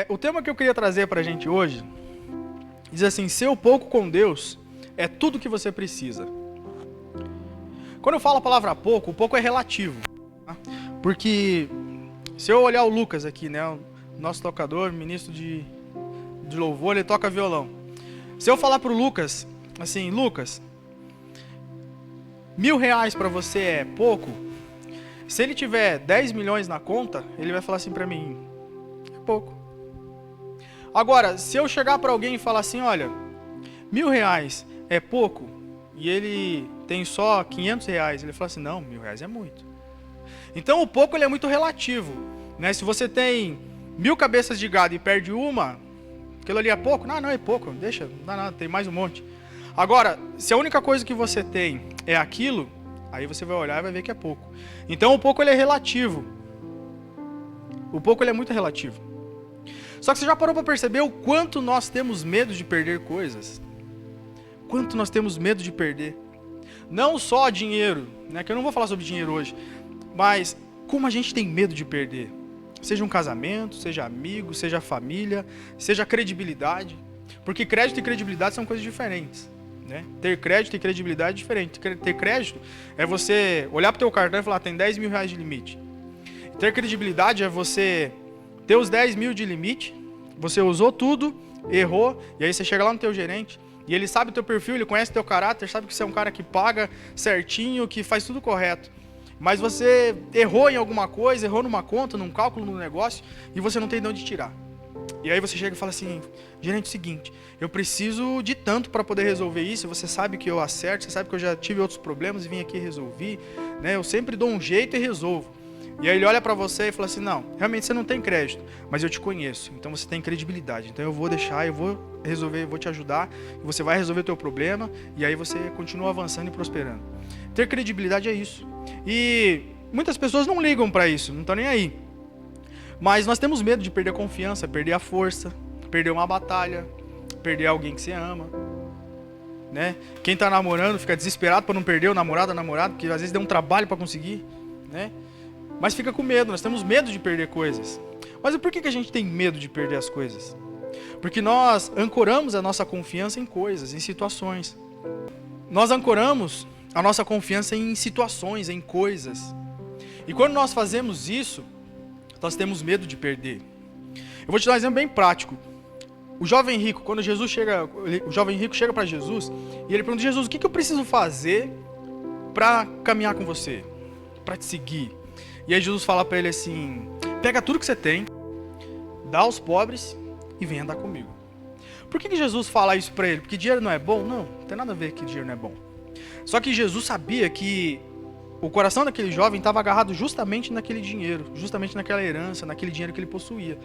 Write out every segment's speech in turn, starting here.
O tema que eu queria trazer para a gente hoje diz assim: ser pouco com Deus é tudo que você precisa. Quando eu falo a palavra pouco, o pouco é relativo, tá? Porque se eu olhar o Lucas aqui, né, o nosso tocador, ministro de louvor, ele toca violão. Se eu falar pro Lucas, assim, Lucas, R$1.000 para você é pouco? Se ele tiver 10 milhões na conta, ele vai falar assim para mim: é pouco. Agora, se eu chegar para alguém e falar assim: olha, R$1.000 é pouco, e ele tem só R$500, ele fala assim: não, R$1.000 é muito. Então o pouco ele é muito relativo, né? Se você tem 1.000 cabeças de gado e perde uma, aquilo ali é pouco? Não é pouco, deixa, não dá nada, tem mais um monte. Agora, se a única coisa que você tem é aquilo, aí você vai olhar e vai ver que é pouco. Então o pouco ele é relativo. O pouco ele é muito relativo. Só que você já parou para perceber o quanto nós temos medo de perder coisas? Quanto nós temos medo de perder? Não só dinheiro, né? Que eu não vou falar sobre dinheiro hoje, mas como a gente tem medo de perder. Seja um casamento, seja amigo, seja família, seja credibilidade. Porque crédito e credibilidade são coisas diferentes, né? Ter crédito e credibilidade é diferente. Ter crédito é você olhar para o teu cartão e falar: tem R$10.000 de limite. Ter credibilidade é você ter os 10 mil de limite, você usou tudo, errou, e aí você chega lá no teu gerente, e ele sabe o teu perfil, ele conhece o teu caráter, sabe que você é um cara que paga certinho, que faz tudo correto. Mas você errou em alguma coisa, errou numa conta, num cálculo, no negócio, e você não tem de onde tirar. E aí você chega e fala assim: gerente, é o seguinte, eu preciso de tanto para poder resolver isso, você sabe que eu acerto, você sabe que eu já tive outros problemas e vim aqui resolver, né? Eu sempre dou um jeito e resolvo. E aí ele olha para você e fala assim: não, realmente você não tem crédito, mas eu te conheço, então você tem credibilidade, então eu vou deixar, eu vou resolver, eu vou te ajudar, você vai resolver o teu problema, e aí você continua avançando e prosperando. Ter credibilidade é isso. E muitas pessoas não ligam para isso, não estão nem aí. Mas nós temos medo de perder a confiança, perder a força, perder uma batalha, perder alguém que você ama, né? Quem está namorando fica desesperado para não perder o namorado, a namorada, porque às vezes deu um trabalho para conseguir, né? Mas fica com medo, nós temos medo de perder coisas. Mas por que a gente tem medo de perder as coisas? Porque nós ancoramos a nossa confiança em coisas, em situações. Nós ancoramos a nossa confiança em situações, em coisas. E quando nós fazemos isso, nós temos medo de perder. Eu vou te dar um exemplo bem prático. O jovem rico, quando o jovem rico chega para Jesus, e ele pergunta: Jesus, o que eu preciso fazer para caminhar com você? Para te seguir? E aí Jesus fala para ele assim: pega tudo que você tem, dá aos pobres e vem andar comigo. Por que Jesus fala isso para ele? Porque dinheiro não é bom? Não tem nada a ver que dinheiro não é bom. Só que Jesus sabia que o coração daquele jovem estava agarrado justamente naquele dinheiro, justamente naquela herança, naquele dinheiro que ele possuía.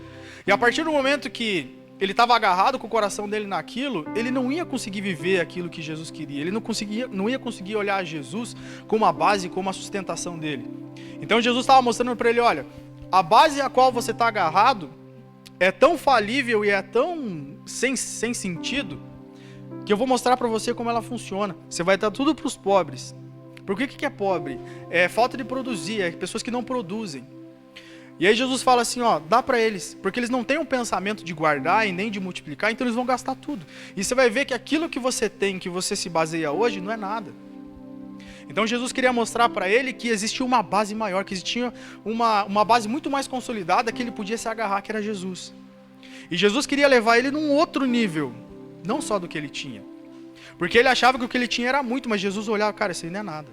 E a partir do momento que ele estava agarrado com o coração dele naquilo, ele não ia conseguir viver aquilo que Jesus queria. Ele não ia conseguir olhar a Jesus como a base, como a sustentação dele. Então Jesus estava mostrando para ele: olha, a base a qual você está agarrado é tão falível e é tão sem sentido, que eu vou mostrar para você como ela funciona. Você vai dar tudo para os pobres. Por que é pobre? É falta de produzir, é pessoas que não produzem. E aí Jesus fala assim: ó, dá para eles, porque eles não têm um pensamento de guardar e nem de multiplicar, então eles vão gastar tudo. E você vai ver que aquilo que você tem, que você se baseia hoje, não é nada. Então Jesus queria mostrar para ele que existia uma base maior, que existia uma base muito mais consolidada que ele podia se agarrar, que era Jesus. E Jesus queria levar ele num outro nível, não só do que ele tinha. Porque ele achava que o que ele tinha era muito, mas Jesus olhava: cara, isso aí não é nada.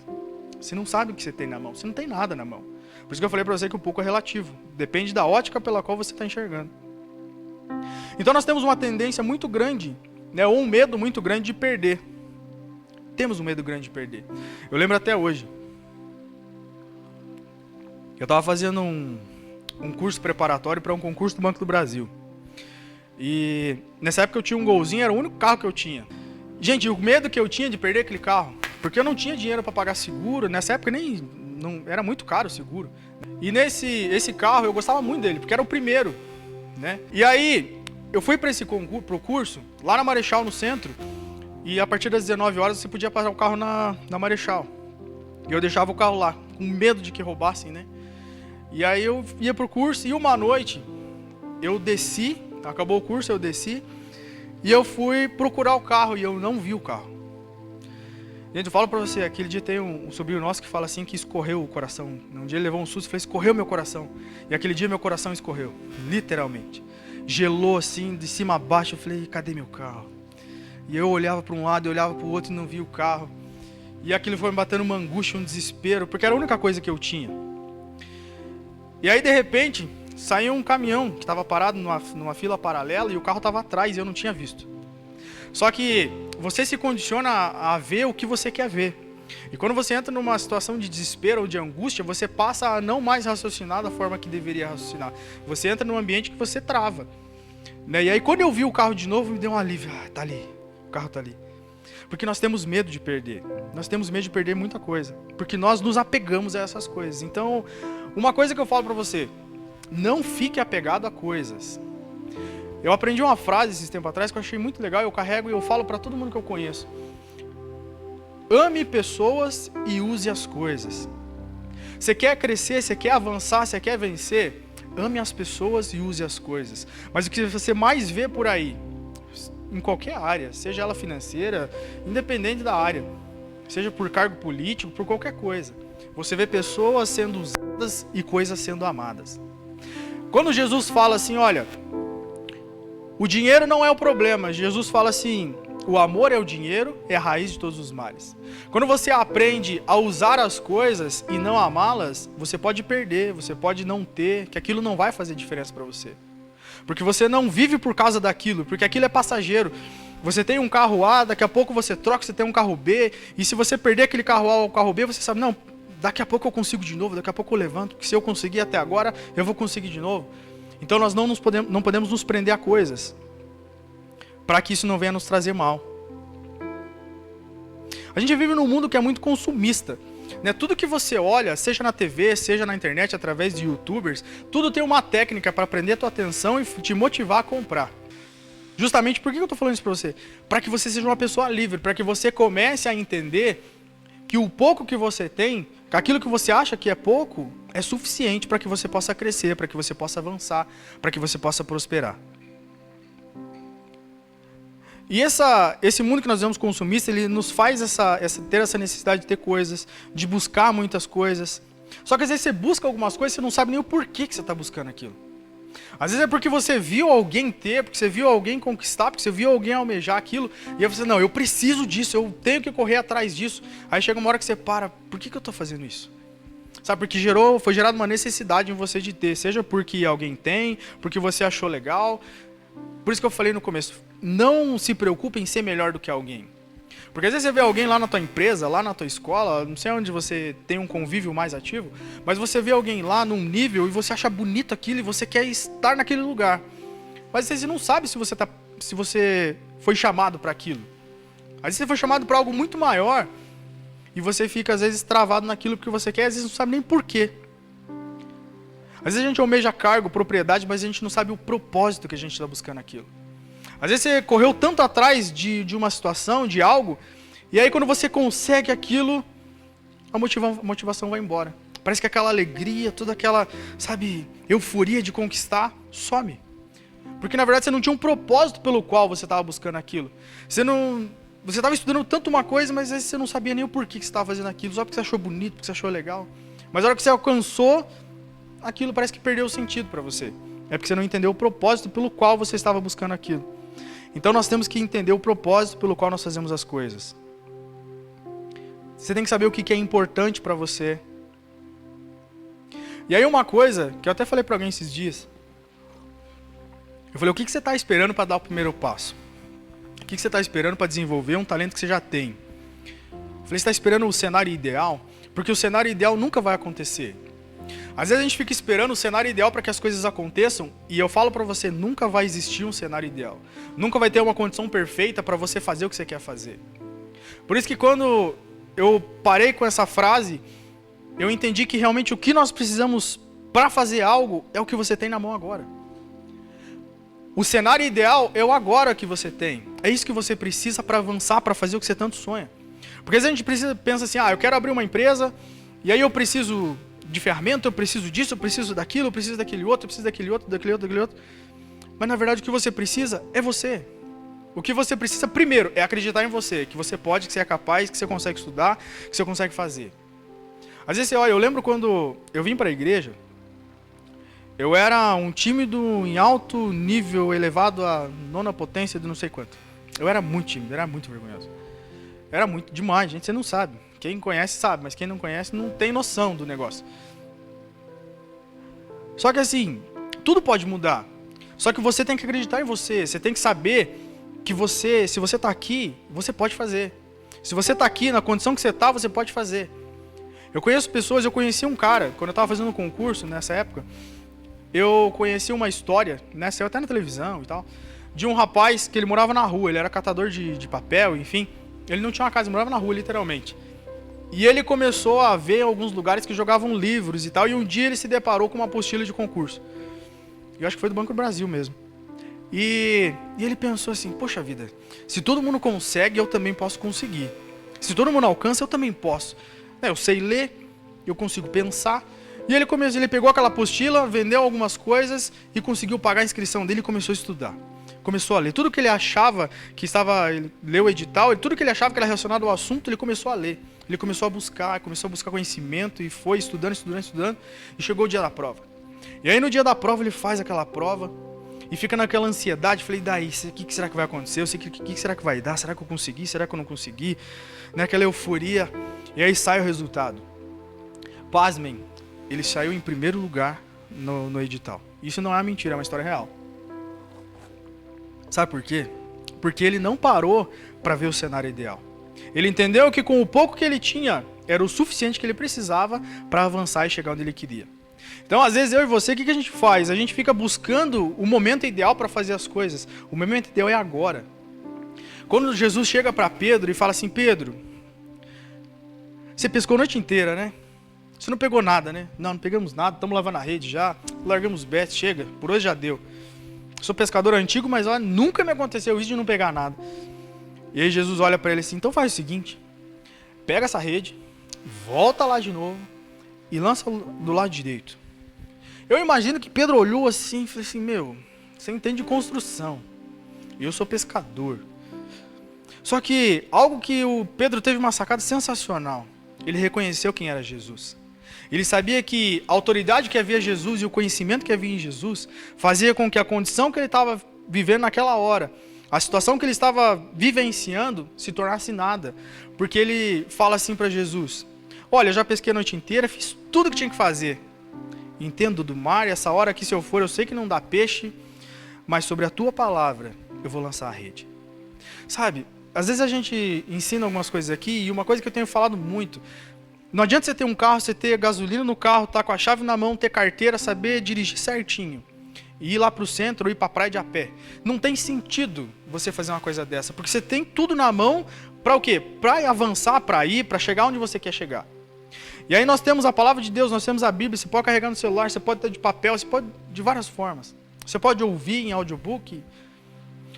Você não sabe o que você tem na mão, você não tem nada na mão. Por isso que eu falei para você que o pouco é relativo, depende da ótica pela qual você está enxergando. Então nós temos uma tendência muito grande, né, ou um medo muito grande de perder. Temos um medo grande de perder. Eu lembro até hoje. Eu estava fazendo um curso preparatório para um concurso do Banco do Brasil. E nessa época eu tinha um Golzinho, era o único carro que eu tinha. Gente, o medo que eu tinha de perder aquele carro, porque eu não tinha dinheiro para pagar seguro, nessa época não era muito caro o seguro. E esse carro eu gostava muito dele, porque era o primeiro, né? E aí eu fui para esse concurso, pro curso, lá na Marechal, no centro, e a partir das 19 horas você podia parar o carro na Marechal. E eu deixava o carro lá, com medo de que roubassem, né? E aí eu ia pro curso, e uma noite eu desci, acabou o curso, eu desci, e eu fui procurar o carro, e eu não vi o carro. Gente, eu falo pra você, aquele dia tem um sobrinho nosso que fala assim, que escorreu o coração. Um dia ele levou um susto e falou, escorreu meu coração. E aquele dia meu coração escorreu, literalmente. Gelou assim, de cima a baixo, eu falei, cadê meu carro? E eu olhava para um lado, eu olhava para o outro e não via o carro. E aquilo foi me batendo uma angústia, um desespero, porque era a única coisa que eu tinha. E aí, de repente, saiu um caminhão que estava parado numa fila paralela e o carro estava atrás e eu não tinha visto. Só que você se condiciona a ver o que você quer ver. E quando você entra numa situação de desespero ou de angústia, você passa a não mais raciocinar da forma que deveria raciocinar. Você entra num ambiente que você trava. Né? E aí quando eu vi o carro de novo, me deu um alívio. Ah, tá ali, o carro tá ali. Porque nós temos medo de perder. Nós temos medo de perder muita coisa. Porque nós nos apegamos a essas coisas. Então, uma coisa que eu falo pra você, não fique apegado a coisas. Eu aprendi uma frase esses tempos atrás que eu achei muito legal, eu carrego e eu falo para todo mundo que eu conheço. Ame pessoas e use as coisas. Você quer crescer, você quer avançar, você quer vencer? Ame as pessoas e use as coisas. Mas o que você mais vê por aí, em qualquer área, seja ela financeira, independente da área, seja por cargo político, por qualquer coisa, você vê pessoas sendo usadas e coisas sendo amadas. Quando Jesus fala assim, olha, o dinheiro não é o problema. Jesus fala assim, o amor é o dinheiro, é a raiz de todos os males. Quando você aprende a usar as coisas e não amá-las, você pode perder, você pode não ter, que aquilo não vai fazer diferença para você. Porque você não vive por causa daquilo, porque aquilo é passageiro. Você tem um carro A, daqui a pouco você troca, você tem um carro B, e se você perder aquele carro A ou o carro B, você sabe, não, daqui a pouco eu consigo de novo, daqui a pouco eu levanto, porque se eu conseguir até agora, eu vou conseguir de novo. Então nós não podemos nos prender a coisas, para que isso não venha nos trazer mal. A gente vive num mundo que é muito consumista. Né? Tudo que você olha, seja na TV, seja na internet, através de youtubers, tudo tem uma técnica para prender a tua atenção e te motivar a comprar. Justamente por que eu estou falando isso para você? Para que você seja uma pessoa livre, para que você comece a entender que o pouco que você tem, aquilo que você acha que é pouco, é suficiente para que você possa crescer, para que você possa avançar, para que você possa prosperar. E esse mundo que nós vemos consumista, ele nos faz ter essa necessidade de ter coisas, de buscar muitas coisas. Só que às vezes você busca algumas coisas e você não sabe nem o porquê que você está buscando aquilo. Às vezes é porque você viu alguém ter, porque você viu alguém conquistar, porque você viu alguém almejar aquilo, e aí você, não, eu preciso disso, eu tenho que correr atrás disso. Aí chega uma hora que você para, por que eu estou fazendo isso? Sabe, porque foi gerada uma necessidade em você de ter, seja porque alguém tem, porque você achou legal. Por isso que eu falei no começo, não se preocupe em ser melhor do que alguém. Porque às vezes você vê alguém lá na tua empresa, lá na tua escola, não sei onde você tem um convívio mais ativo, mas você vê alguém lá num nível e você acha bonito aquilo e você quer estar naquele lugar. Mas às vezes você não sabe se você foi chamado para aquilo. Às vezes você foi chamado para algo muito maior e você fica às vezes travado naquilo que você quer, às vezes não sabe nem porquê. Às vezes a gente almeja cargo, propriedade, mas a gente não sabe o propósito que a gente está buscando aquilo. Às vezes você correu tanto atrás de uma situação, de algo, e aí quando você consegue aquilo, a motivação vai embora. Parece que aquela alegria, toda aquela, sabe, euforia de conquistar, some. Porque na verdade você não tinha um propósito pelo qual você estava buscando aquilo. Você estava estudando tanto uma coisa, mas às vezes você não sabia nem o porquê que você estava fazendo aquilo, só porque você achou bonito, porque você achou legal. Mas na hora que você alcançou, aquilo parece que perdeu o sentido para você. É porque você não entendeu o propósito pelo qual você estava buscando aquilo. Então nós temos que entender o propósito pelo qual nós fazemos as coisas. Você tem que saber o que é importante para você. E aí uma coisa que eu até falei para alguém esses dias. Eu falei, o que você está esperando para dar o primeiro passo? O que você está esperando para desenvolver um talento que você já tem? Eu falei, você está esperando o cenário ideal? Porque o cenário ideal nunca vai acontecer. Às vezes a gente fica esperando o cenário ideal para que as coisas aconteçam, e eu falo para você, nunca vai existir um cenário ideal. Nunca vai ter uma condição perfeita para você fazer o que você quer fazer. Por isso que quando eu parei com essa frase, eu entendi que realmente o que nós precisamos para fazer algo é o que você tem na mão agora. O cenário ideal é o agora que você tem. É isso que você precisa para avançar, para fazer o que você tanto sonha. Porque às vezes a gente pensa assim, eu quero abrir uma empresa, e aí eu preciso de ferramenta, eu preciso disso, eu preciso daquilo, eu preciso daquele outro, eu preciso daquele outro, daquele outro, daquele outro. Mas na verdade o que você precisa é você. O que você precisa primeiro é acreditar em você, que você pode, que você é capaz, que você consegue estudar, que você consegue fazer. Às vezes, olha, eu lembro quando eu vim para a igreja, eu era um tímido em alto nível, elevado à nona potência de não sei quanto. Eu era muito tímido, era muito vergonhoso. Era muito demais, gente, você não sabe. Quem conhece sabe, mas quem não conhece não tem noção do negócio. Só que assim, tudo pode mudar. Só que você tem que acreditar em você, você tem que saber que você, se você está aqui, você pode fazer. Se você está aqui, na condição que você está, você pode fazer. Eu conheço pessoas, eu conheci um cara, quando eu estava fazendo um concurso nessa época, eu conheci uma história, né, saiu até na televisão e tal, de um rapaz que ele morava na rua, ele era catador de papel, enfim, ele não tinha uma casa, ele morava na rua, literalmente. E ele começou a ver alguns lugares que jogavam livros e tal, e um dia ele se deparou com uma apostila de concurso. Eu acho que foi do Banco do Brasil mesmo. E ele pensou assim, poxa vida, se todo mundo consegue, eu também posso conseguir. Se todo mundo alcança, eu também posso. Eu sei ler, eu consigo pensar. E ele pegou aquela apostila, vendeu algumas coisas e conseguiu pagar a inscrição dele e começou a estudar. Começou a ler. Tudo que ele achava que estava... Ele leu o edital, tudo que ele achava que era relacionado ao assunto, ele começou a ler. Ele começou a buscar conhecimento e foi estudando e chegou o dia da prova. E aí no dia da prova ele faz aquela prova e fica naquela ansiedade. Falei, daí, o que será que vai acontecer? Eu sei o que será que vai dar? Será que eu consegui? Será que eu não consegui? Naquela euforia. E aí sai o resultado. Pasmem, ele saiu em primeiro lugar no edital. Isso não é uma mentira, é uma história real. Sabe por quê? Porque ele não parou para ver o cenário ideal. Ele entendeu que com o pouco que ele tinha, era o suficiente que ele precisava para avançar e chegar onde ele queria. Então, às vezes, eu e você, o que a gente faz? A gente fica buscando o momento ideal para fazer as coisas. O momento ideal é agora. Quando Jesus chega para Pedro e fala assim, Pedro, você pescou a noite inteira, né? Você não pegou nada, né? Não pegamos nada, estamos lavando a rede já, largamos o bet, chega, por hoje já deu. Sou pescador antigo, mas olha, nunca me aconteceu isso de não pegar nada. E aí Jesus olha para ele assim, então faz o seguinte, pega essa rede, volta lá de novo e lança do lado direito. Eu imagino que Pedro olhou assim e falou assim, você entende de construção, eu sou pescador. Só que algo que o Pedro teve uma sacada sensacional, ele reconheceu quem era Jesus. Ele sabia que a autoridade que havia em Jesus e o conhecimento que havia em Jesus fazia com que a condição que ele estava vivendo naquela hora, a situação que ele estava vivenciando, se tornasse nada. Porque ele fala assim para Jesus, olha, eu já pesquei a noite inteira, fiz tudo o que tinha que fazer. Entendo do mar, e essa hora aqui se eu for, eu sei que não dá peixe, mas sobre a tua palavra eu vou lançar a rede. Sabe, às vezes a gente ensina algumas coisas aqui, e uma coisa que eu tenho falado muito, não adianta você ter um carro, você ter gasolina no carro, estar com a chave na mão, ter carteira, saber dirigir certinho. E ir lá para o centro ou ir para a praia de a pé. Não tem sentido você fazer uma coisa dessa. Porque você tem tudo na mão para o quê? Para avançar, para ir, para chegar onde você quer chegar. E aí nós temos a palavra de Deus, nós temos a Bíblia, você pode carregar no celular, você pode ter de papel, você pode de várias formas. Você pode ouvir em audiobook.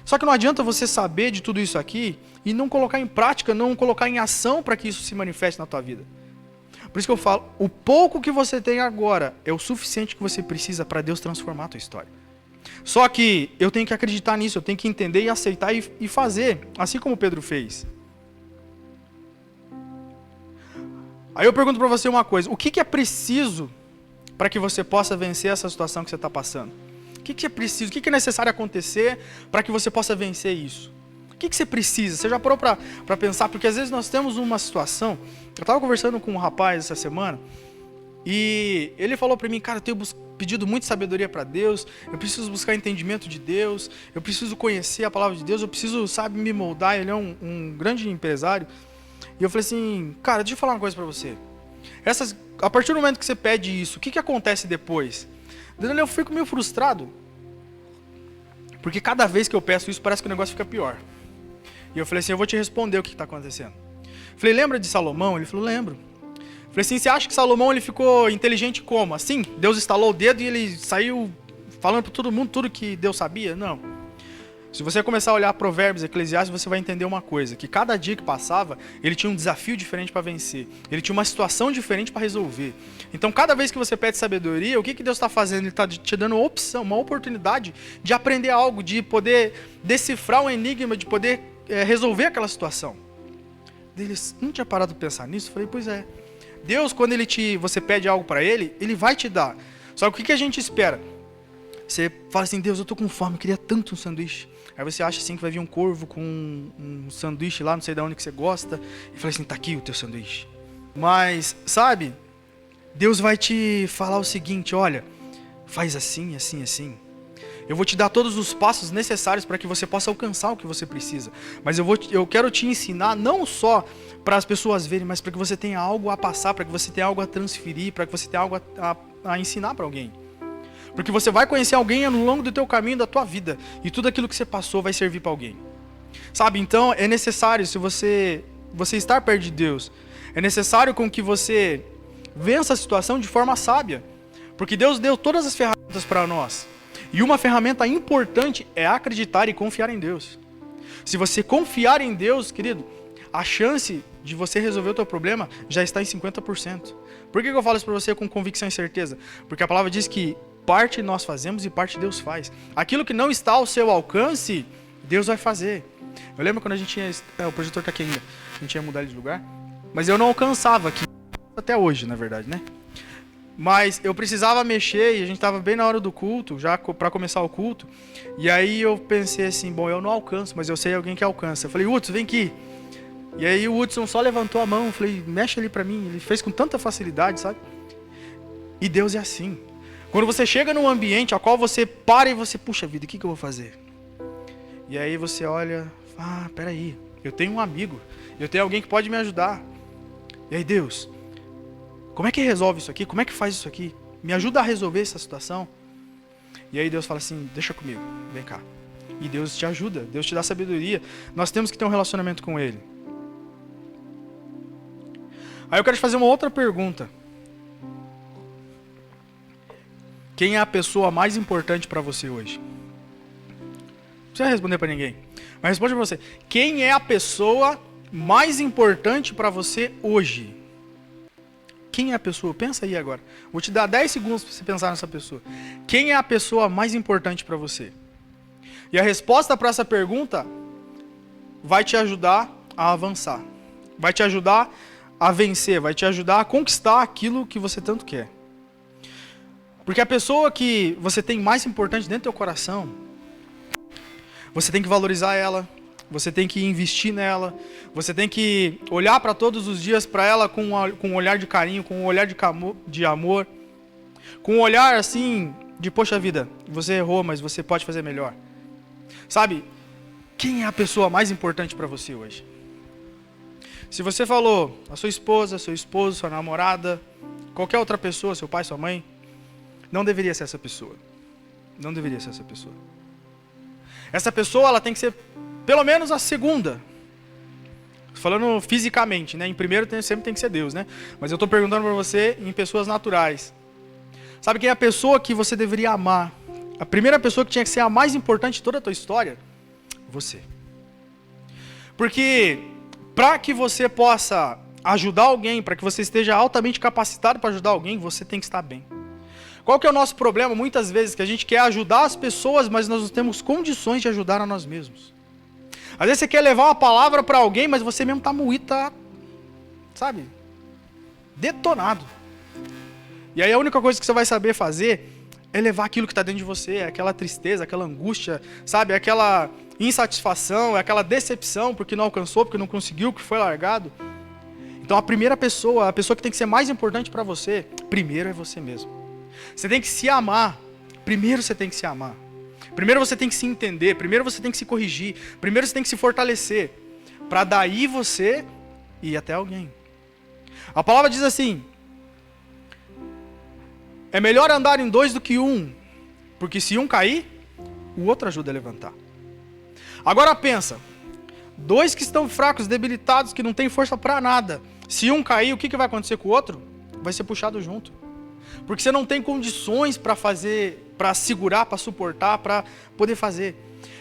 Só que não adianta você saber de tudo isso aqui e não colocar em prática, não colocar em ação para que isso se manifeste na tua vida. Por isso que eu falo, o pouco que você tem agora é o suficiente que você precisa para Deus transformar a tua história. Só que eu tenho que acreditar nisso, eu tenho que entender e aceitar e fazer, assim como Pedro fez. Aí eu pergunto para você uma coisa, o que é preciso para que você possa vencer essa situação que você está passando? O que é preciso, o que é necessário acontecer para que você possa vencer isso? O que você precisa? Você já parou para pensar? Porque às vezes nós temos uma situação... Eu estava conversando com um rapaz essa semana e ele falou para mim, cara, eu tenho pedido muita sabedoria para Deus, eu preciso buscar entendimento de Deus, eu preciso conhecer a palavra de Deus, eu preciso, sabe, me moldar. Ele é um grande empresário. E eu falei assim, cara, deixa eu falar uma coisa para você. A partir do momento que você pede isso, o que acontece depois? Eu fico meio frustrado. Porque cada vez que eu peço isso, parece que o negócio fica pior. E eu falei assim, eu vou te responder o que está acontecendo. Falei, lembra de Salomão? Ele falou, lembro. Falei assim, você acha que Salomão ele ficou inteligente como? Assim? Deus estalou o dedo e ele saiu falando para todo mundo tudo que Deus sabia? Não. Se você começar a olhar Provérbios, Eclesiastes, você vai entender uma coisa, que cada dia que passava, ele tinha um desafio diferente para vencer. Ele tinha uma situação diferente para resolver. Então, cada vez que você pede sabedoria, o que Deus está fazendo? Ele está te dando uma opção, uma oportunidade de aprender algo, de poder decifrar um enigma, de poder resolver aquela situação. Eles não tinha parado de pensar nisso? Eu falei, pois é. Deus, quando você pede algo para Ele vai te dar. Só que o que a gente espera? Você fala assim, Deus, eu tô com fome, queria tanto um sanduíche. Aí você acha assim que vai vir um corvo com um sanduíche lá, não sei de onde que você gosta. E fala assim, tá aqui o teu sanduíche. Mas, sabe, Deus vai te falar o seguinte, olha, faz assim, assim, assim. Eu vou te dar todos os passos necessários para que você possa alcançar o que você precisa. Mas eu quero te ensinar não só para as pessoas verem, mas para que você tenha algo a passar, para que você tenha algo a transferir, para que você tenha algo a ensinar para alguém. Porque você vai conhecer alguém ao longo do teu caminho, da tua vida. E tudo aquilo que você passou vai servir para alguém. Sabe, então é necessário, se você estar perto de Deus, é necessário com que você vença a situação de forma sábia. Porque Deus deu todas as ferramentas para nós. E uma ferramenta importante é acreditar e confiar em Deus. Se você confiar em Deus, querido, a chance de você resolver o teu problema já está em 50%. Por que eu falo isso para você com convicção e certeza? Porque a palavra diz que parte nós fazemos e parte Deus faz. Aquilo que não está ao seu alcance, Deus vai fazer. Eu lembro quando a gente tinha... o projetor está aqui ainda. A gente ia mudar ele de lugar. Mas eu não alcançava aqui. Até hoje, na verdade, né? Mas eu precisava mexer e a gente estava bem na hora do culto, já para começar o culto. E aí eu pensei assim, bom, eu não alcanço, mas eu sei alguém que alcança. Eu falei, Hudson, vem aqui. E aí o Hudson só levantou a mão. Eu falei, mexe ali para mim. Ele fez com tanta facilidade, sabe? E Deus é assim. Quando você chega num ambiente ao qual você para e você, puxa vida, o que eu vou fazer? E aí você olha, peraí, eu tenho um amigo, eu tenho alguém que pode me ajudar. E aí, Deus, como é que resolve isso aqui? Como é que faz isso aqui? Me ajuda a resolver essa situação. E aí Deus fala assim, deixa comigo, vem cá. E Deus te ajuda, Deus te dá sabedoria. Nós temos que ter um relacionamento com Ele. Aí eu quero te fazer uma outra pergunta. Quem é a pessoa mais importante para você hoje? Não precisa responder para ninguém. Mas responde para você. Quem é a pessoa mais importante para você hoje? Quem é a pessoa? Pensa aí agora. Vou te dar 10 segundos para você pensar nessa pessoa. Quem é a pessoa mais importante para você? E a resposta para essa pergunta vai te ajudar a avançar. Vai te ajudar a vencer. Vai te ajudar a conquistar aquilo que você tanto quer. Porque a pessoa que você tem mais importante dentro do teu coração, você tem que valorizar ela, você tem que investir nela, você tem que olhar para todos os dias para ela com um olhar de carinho, com um olhar de amor, com um olhar assim de, poxa vida, você errou, mas você pode fazer melhor. Sabe, quem é a pessoa mais importante para você hoje? Se você falou a sua esposa, seu esposo, sua namorada, qualquer outra pessoa, seu pai, sua mãe, não deveria ser essa pessoa. Não deveria ser essa pessoa. Essa pessoa, ela tem que ser pelo menos a segunda. Falando fisicamente, né? Em primeiro sempre tem que ser Deus, né? Mas eu estou perguntando para você em pessoas naturais. Sabe quem é a pessoa que você deveria amar? A primeira pessoa que tinha que ser a mais importante de toda a tua história? Você. Porque para que você possa ajudar alguém, para que você esteja altamente capacitado para ajudar alguém, você tem que estar bem. Qual que é o nosso problema? Muitas vezes que a gente quer ajudar as pessoas, mas nós não temos condições de ajudar a nós mesmos. Às vezes você quer levar uma palavra para alguém, mas você mesmo está moído, sabe, detonado. E aí a única coisa que você vai saber fazer é levar aquilo que está dentro de você, aquela tristeza, aquela angústia, sabe, aquela insatisfação, aquela decepção porque não alcançou, porque não conseguiu, porque foi largado. Então a primeira pessoa, a pessoa que tem que ser mais importante para você, primeiro é você mesmo. Você tem que se amar. Primeiro você tem que se amar. Primeiro você tem que se entender. Primeiro você tem que se corrigir. Primeiro você tem que se fortalecer. Para daí você ir até alguém. A palavra diz assim: é melhor andar em dois do que um. Porque se um cair, o outro ajuda a levantar. Agora pensa. Dois que estão fracos, debilitados, que não têm força para nada. Se um cair, o que vai acontecer com o outro? Vai ser puxado junto. Porque você não tem condições para fazer, para segurar, para suportar, para poder fazer.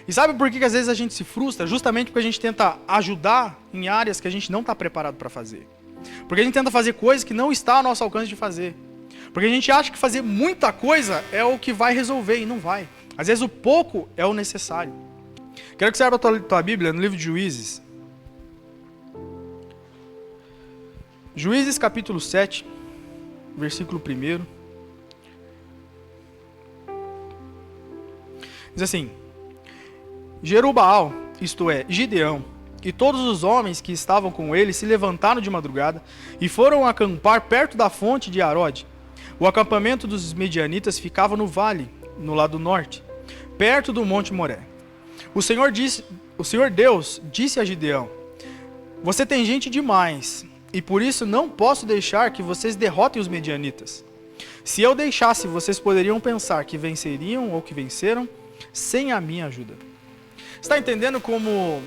E sabe por que às vezes a gente se frustra? Justamente porque a gente tenta ajudar em áreas que a gente não está preparado para fazer. Porque a gente tenta fazer coisas que não está ao nosso alcance de fazer. Porque a gente acha que fazer muita coisa é o que vai resolver e não vai. Às vezes o pouco é o necessário. Quero que você abra a tua Bíblia no livro de Juízes. Juízes capítulo 7, versículo 1. Diz assim: Jerubaal, isto é, Gideão, e todos os homens que estavam com ele se levantaram de madrugada e foram acampar perto da fonte de Arode. O acampamento dos medianitas ficava no vale, no lado norte, perto do monte Moré. O Senhor Deus disse a Gideão: Você tem gente demais, e por isso não posso deixar que vocês derrotem os medianitas. Se eu deixasse, vocês poderiam pensar que venceriam ou que venceram sem a minha ajuda. Está entendendo como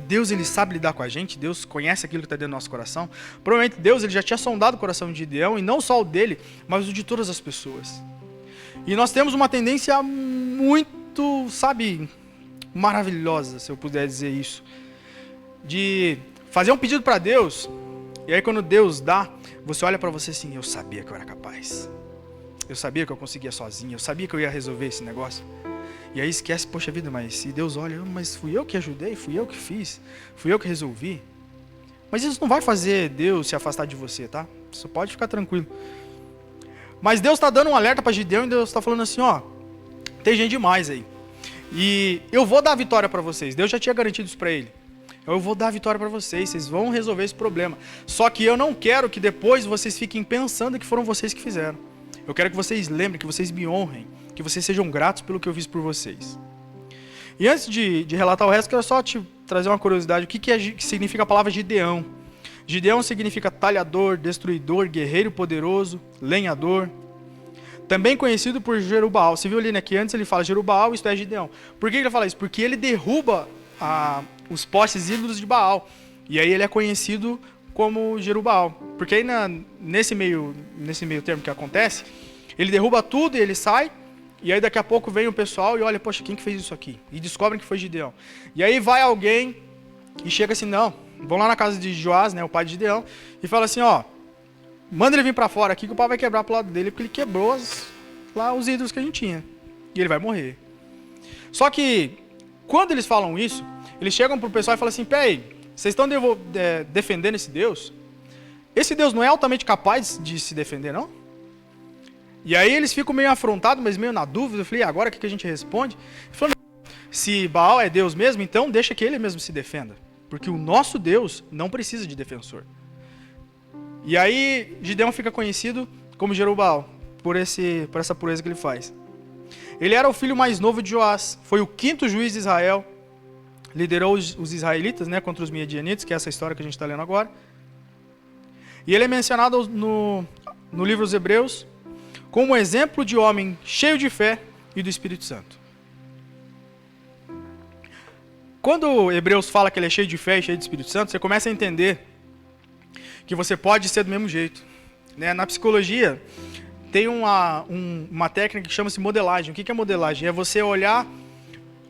Deus ele sabe lidar com a gente? Deus conhece aquilo que está dentro do nosso coração. Provavelmente Deus ele já tinha sondado o coração de Gideão, e não só o dele, mas o de todas as pessoas. E nós temos uma tendência muito, maravilhosa, se eu puder dizer isso, de fazer um pedido para Deus, e aí quando Deus dá, você olha para você assim: eu sabia que eu era capaz, eu sabia que eu conseguia sozinho, eu sabia que eu ia resolver esse negócio. E aí esquece, poxa vida, mas se Deus olha, mas fui eu que ajudei, fui eu que fiz, fui eu que resolvi. Mas isso não vai fazer Deus se afastar de você, tá? Você pode ficar tranquilo. Mas Deus está dando um alerta para Gideão, e Deus está falando assim: ó, tem gente demais aí. E eu vou dar a vitória para vocês. Deus já tinha garantido isso para ele. Eu vou dar a vitória para vocês, vocês vão resolver esse problema. Só que eu não quero que depois vocês fiquem pensando que foram vocês que fizeram. Eu quero que vocês lembrem, que vocês me honrem, que vocês sejam gratos pelo que eu fiz por vocês. E antes de relatar o resto, eu quero só te trazer uma curiosidade. O que significa a palavra Gideão? Gideão significa talhador, destruidor, guerreiro poderoso, lenhador. Também conhecido por Jerubaal. Você viu ali, né, que antes ele fala Jerubaal, isto é Gideão. Por que ele fala isso? Porque ele derruba os postes ídolos de Baal. E aí ele é conhecido como Jerubaal. Porque aí nesse meio termo que acontece, ele derruba tudo e ele sai. E aí daqui a pouco vem o pessoal e olha: poxa, quem que fez isso aqui? E descobrem que foi Gideão. E aí vai alguém e chega assim: não, vão lá na casa de Joás, né, o pai de Gideão, e fala assim: ó, manda ele vir para fora aqui que o pau vai quebrar pro lado dele, porque ele quebrou lá os ídolos que a gente tinha. E ele vai morrer. Só que, quando eles falam isso, eles chegam pro pessoal e falam assim: peraí, vocês estão defendendo esse Deus? Esse Deus não é altamente capaz de se defender, não? E aí eles ficam meio afrontados, mas meio na dúvida. Eu falei: agora o que a gente responde? Ele falou: se Baal é Deus mesmo, então deixa que ele mesmo se defenda. Porque o nosso Deus não precisa de defensor. E aí Gideão fica conhecido como Jerubaal, por essa pureza que ele faz. Ele era o filho mais novo de Joás, foi o 5º juiz de Israel, liderou os israelitas, né, contra os midianitas, que é essa história que a gente está lendo agora. E ele é mencionado no livro dos Hebreus como exemplo de homem cheio de fé e do Espírito Santo. Quando Hebreus fala que ele é cheio de fé e cheio do Espírito Santo, você começa a entender que você pode ser do mesmo jeito. Né? Na psicologia, tem uma técnica que chama-se modelagem. O que é modelagem? É você olhar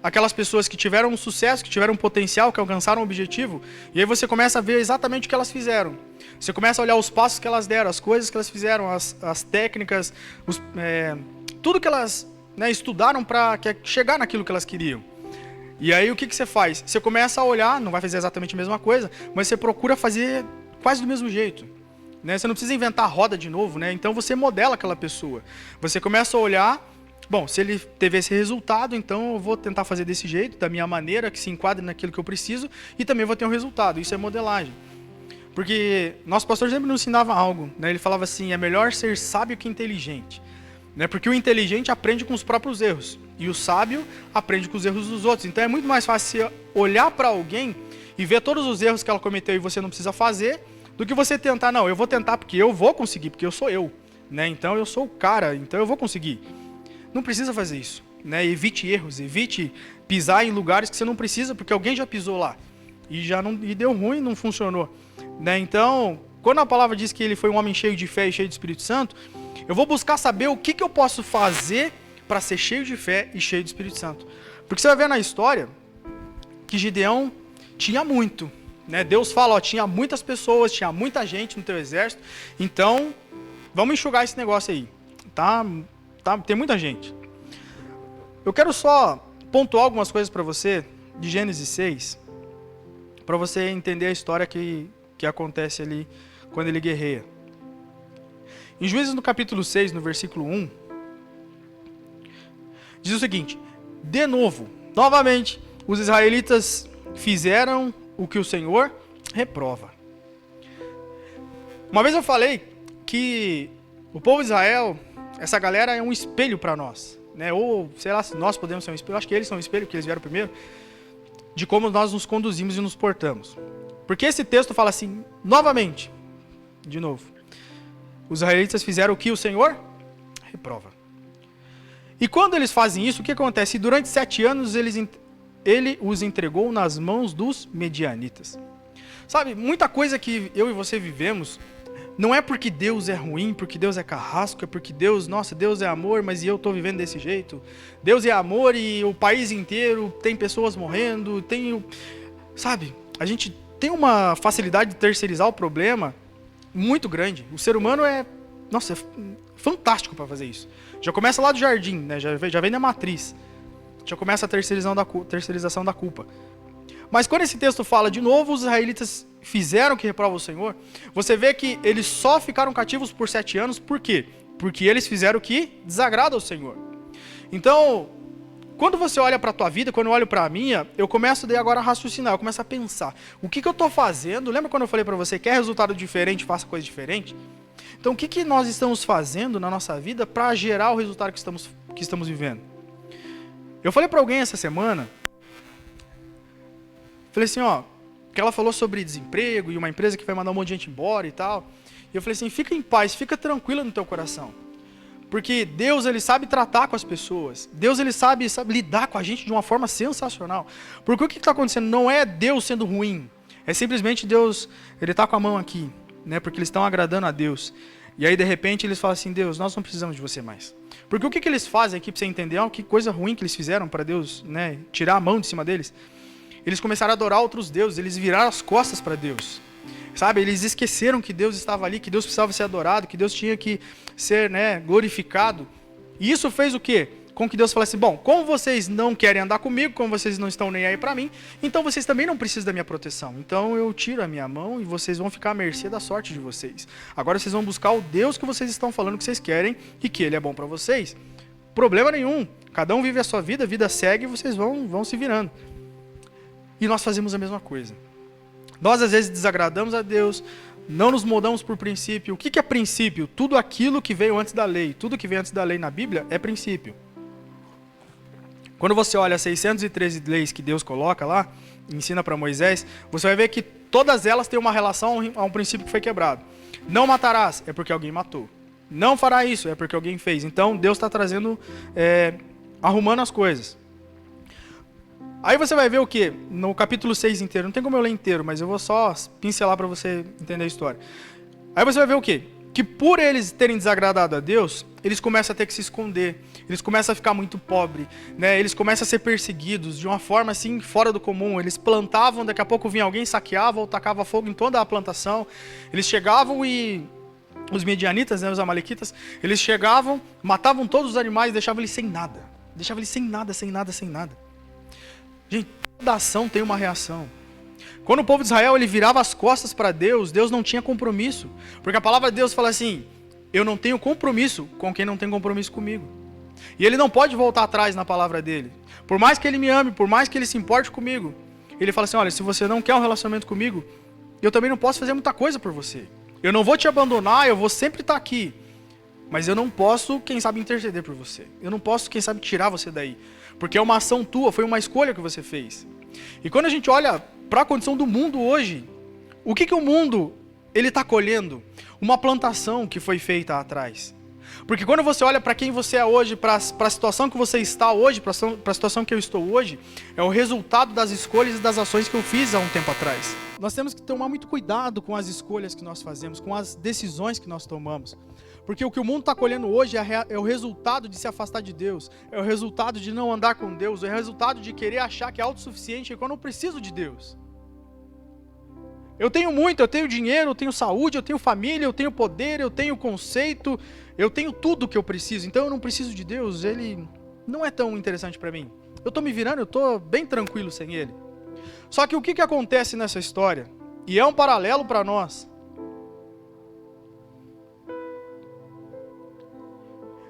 aquelas pessoas que tiveram um sucesso, que tiveram um potencial, que alcançaram um objetivo, e aí você começa a ver exatamente o que elas fizeram. Você começa a olhar os passos que elas deram, as coisas que elas fizeram, as técnicas, tudo que elas, né, estudaram para chegar naquilo que elas queriam. E aí o que você faz? Você começa a olhar, não vai fazer exatamente a mesma coisa, mas você procura fazer quase do mesmo jeito. Né? Você não precisa inventar a roda de novo, né? Então você modela aquela pessoa. Você começa a olhar, bom, se ele teve esse resultado, então eu vou tentar fazer desse jeito, da minha maneira, que se enquadre naquilo que eu preciso, e também vou ter um resultado. Isso é modelagem. Porque nosso pastor sempre nos ensinava algo, né? Ele falava assim: é melhor ser sábio que inteligente. Né? Porque o inteligente aprende com os próprios erros, e o sábio aprende com os erros dos outros. Então é muito mais fácil olhar para alguém e ver todos os erros que ela cometeu e você não precisa fazer, do que você tentar: não, eu vou tentar porque eu vou conseguir, porque eu sou eu. Né? Então eu sou o cara, então eu vou conseguir. Não precisa fazer isso. Né? Evite erros, evite pisar em lugares que você não precisa, porque alguém já pisou lá. E deu ruim, não funcionou. Né? Então, quando a palavra diz que ele foi um homem cheio de fé e cheio do Espírito Santo, eu vou buscar saber o que eu posso fazer para ser cheio de fé e cheio do Espírito Santo. Porque você vai ver na história que Gideão tinha muito, né? Deus fala, ó, tinha muitas pessoas, tinha muita gente no teu exército, então vamos enxugar esse negócio aí. Tem muita gente. Eu quero só pontuar algumas coisas para você de Gênesis 6, para você entender a história que acontece ali quando ele guerreia. Em Juízes no capítulo 6, no versículo 1, diz o seguinte: de novo, novamente, os israelitas fizeram o que o Senhor reprova. Uma vez eu falei que o povo de Israel, essa galera é um espelho para nós, né? Ou, sei lá, se nós podemos ser um espelho, eu acho que eles são um espelho, porque eles vieram primeiro, de como nós nos conduzimos e nos portamos. Porque esse texto fala assim, novamente, de novo, os israelitas fizeram o que o Senhor reprova. E quando eles fazem isso, o que acontece? Durante 7 anos ele os entregou nas mãos dos medianitas. Sabe, muita coisa que eu e você vivemos, não é porque Deus é ruim, porque Deus é carrasco, é porque Deus é amor, mas eu estou vivendo desse jeito. Deus é amor e o país inteiro tem pessoas morrendo, sabe, a gente tem uma facilidade de terceirizar o problema muito grande. O ser humano é fantástico para fazer isso. Já começa lá do jardim, né? Já vem da matriz. Já começa a terceirização da culpa. Mas quando esse texto fala de novo, os israelitas fizeram o que reprova o Senhor, você vê que eles só ficaram cativos por 7 anos, por quê? Porque eles fizeram o que desagrada ao Senhor. Então, quando você olha para a tua vida, quando eu olho para a minha, eu começo daí agora a raciocinar, eu começo a pensar, o que eu estou fazendo? Lembra quando eu falei para você, quer resultado diferente, faça coisa diferente? Então, o que nós estamos fazendo na nossa vida para gerar o resultado que estamos vivendo? Eu falei para alguém essa semana, falei assim, que ela falou sobre desemprego e uma empresa que vai mandar um monte de gente embora e tal. E eu falei assim, fica em paz, fica tranquila no teu coração. Porque Deus, ele sabe tratar com as pessoas. Deus, ele sabe lidar com a gente de uma forma sensacional. Porque o que está acontecendo não é Deus sendo ruim. É simplesmente Deus, ele está com a mão aqui, né? Porque eles estão agradando a Deus. E aí, de repente, eles falam assim, Deus, nós não precisamos de você mais. Porque o que eles fazem aqui, para você entender, que coisa ruim que eles fizeram para Deus, né, tirar a mão de cima deles. Eles começaram a adorar outros deuses, eles viraram as costas para Deus. Sabe, eles esqueceram que Deus estava ali, que Deus precisava ser adorado, que Deus tinha que ser, né, glorificado. E isso fez o quê? Com que Deus falasse, bom, como vocês não querem andar comigo, como vocês não estão nem aí para mim, então vocês também não precisam da minha proteção. Então eu tiro a minha mão e vocês vão ficar à mercê da sorte de vocês. Agora vocês vão buscar o Deus que vocês estão falando que vocês querem e que Ele é bom para vocês. Problema nenhum. Cada um vive a sua vida, a vida segue e vocês vão se virando. E nós fazemos a mesma coisa. Nós às vezes desagradamos a Deus, não nos moldamos por princípio. O que é princípio? Tudo aquilo que veio antes da lei. Tudo que veio antes da lei na Bíblia é princípio. Quando você olha as 613 leis que Deus coloca lá, ensina para Moisés, você vai ver que todas elas têm uma relação a um princípio que foi quebrado. Não matarás, é porque alguém matou. Não fará isso, é porque alguém fez. Então Deus está trazendo, arrumando as coisas. Aí você vai ver o que? No capítulo 6 inteiro, não tem como eu ler inteiro, mas eu vou só pincelar para você entender a história. Aí você vai ver o que? Que por eles terem desagradado a Deus, eles começam a ter que se esconder, eles começam a ficar muito pobres, né? Eles começam a ser perseguidos de uma forma assim, fora do comum. Eles plantavam, daqui a pouco vinha alguém, saqueava ou tacava fogo em toda a plantação. Eles chegavam e os medianitas, né, os amalequitas, eles chegavam, matavam todos os animais, deixavam eles sem nada. Deixavam eles sem nada. Gente, toda ação tem uma reação. Quando o povo de Israel ele virava as costas para Deus, Deus não tinha compromisso. Porque a palavra de Deus fala assim, eu não tenho compromisso com quem não tem compromisso comigo. E ele não pode voltar atrás na palavra dele. Por mais que ele me ame, por mais que ele se importe comigo, ele fala assim, olha, se você não quer um relacionamento comigo, eu também não posso fazer muita coisa por você. Eu não vou te abandonar, eu vou sempre estar aqui. Mas eu não posso, quem sabe, interceder por você. Eu não posso, quem sabe, tirar você daí. Porque é uma ação tua, foi uma escolha que você fez. E quando a gente olha para a condição do mundo hoje, o que o mundo ele está colhendo? Uma plantação que foi feita atrás. Porque quando você olha para quem você é hoje, para a situação que você está hoje, para a situação que eu estou hoje, é o resultado das escolhas e das ações que eu fiz há um tempo atrás. Nós temos que tomar muito cuidado com as escolhas que nós fazemos, com as decisões que nós tomamos. Porque o que o mundo está colhendo hoje é o resultado de se afastar de Deus, é o resultado de não andar com Deus, é o resultado de querer achar que é autossuficiente quando eu não preciso de Deus. Eu tenho muito, eu tenho dinheiro, eu tenho saúde, eu tenho família, eu tenho poder, eu tenho conceito, eu tenho tudo que eu preciso, então eu não preciso de Deus, Ele não é tão interessante para mim. Eu estou me virando, eu estou bem tranquilo sem Ele. Só que o que acontece nessa história, e é um paralelo para nós,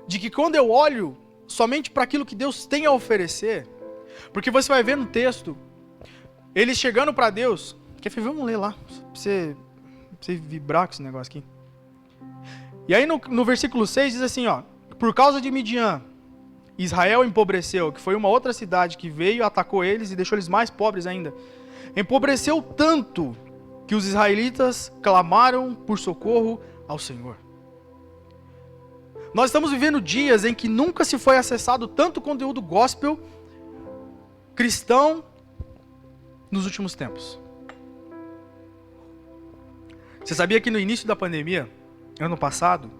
de que quando eu olho somente para aquilo que Deus tem a oferecer, porque você vai ver no texto, eles chegando para Deus, vamos ler lá, pra você vibrar com esse negócio aqui. E aí no versículo 6 diz assim, ó, por causa de Midian, Israel empobreceu, que foi uma outra cidade que veio, atacou eles e deixou eles mais pobres ainda. Empobreceu tanto que os israelitas clamaram por socorro ao Senhor. Nós estamos vivendo dias em que nunca se foi acessado tanto conteúdo gospel cristão nos últimos tempos. Você sabia que no início da pandemia, ano passado,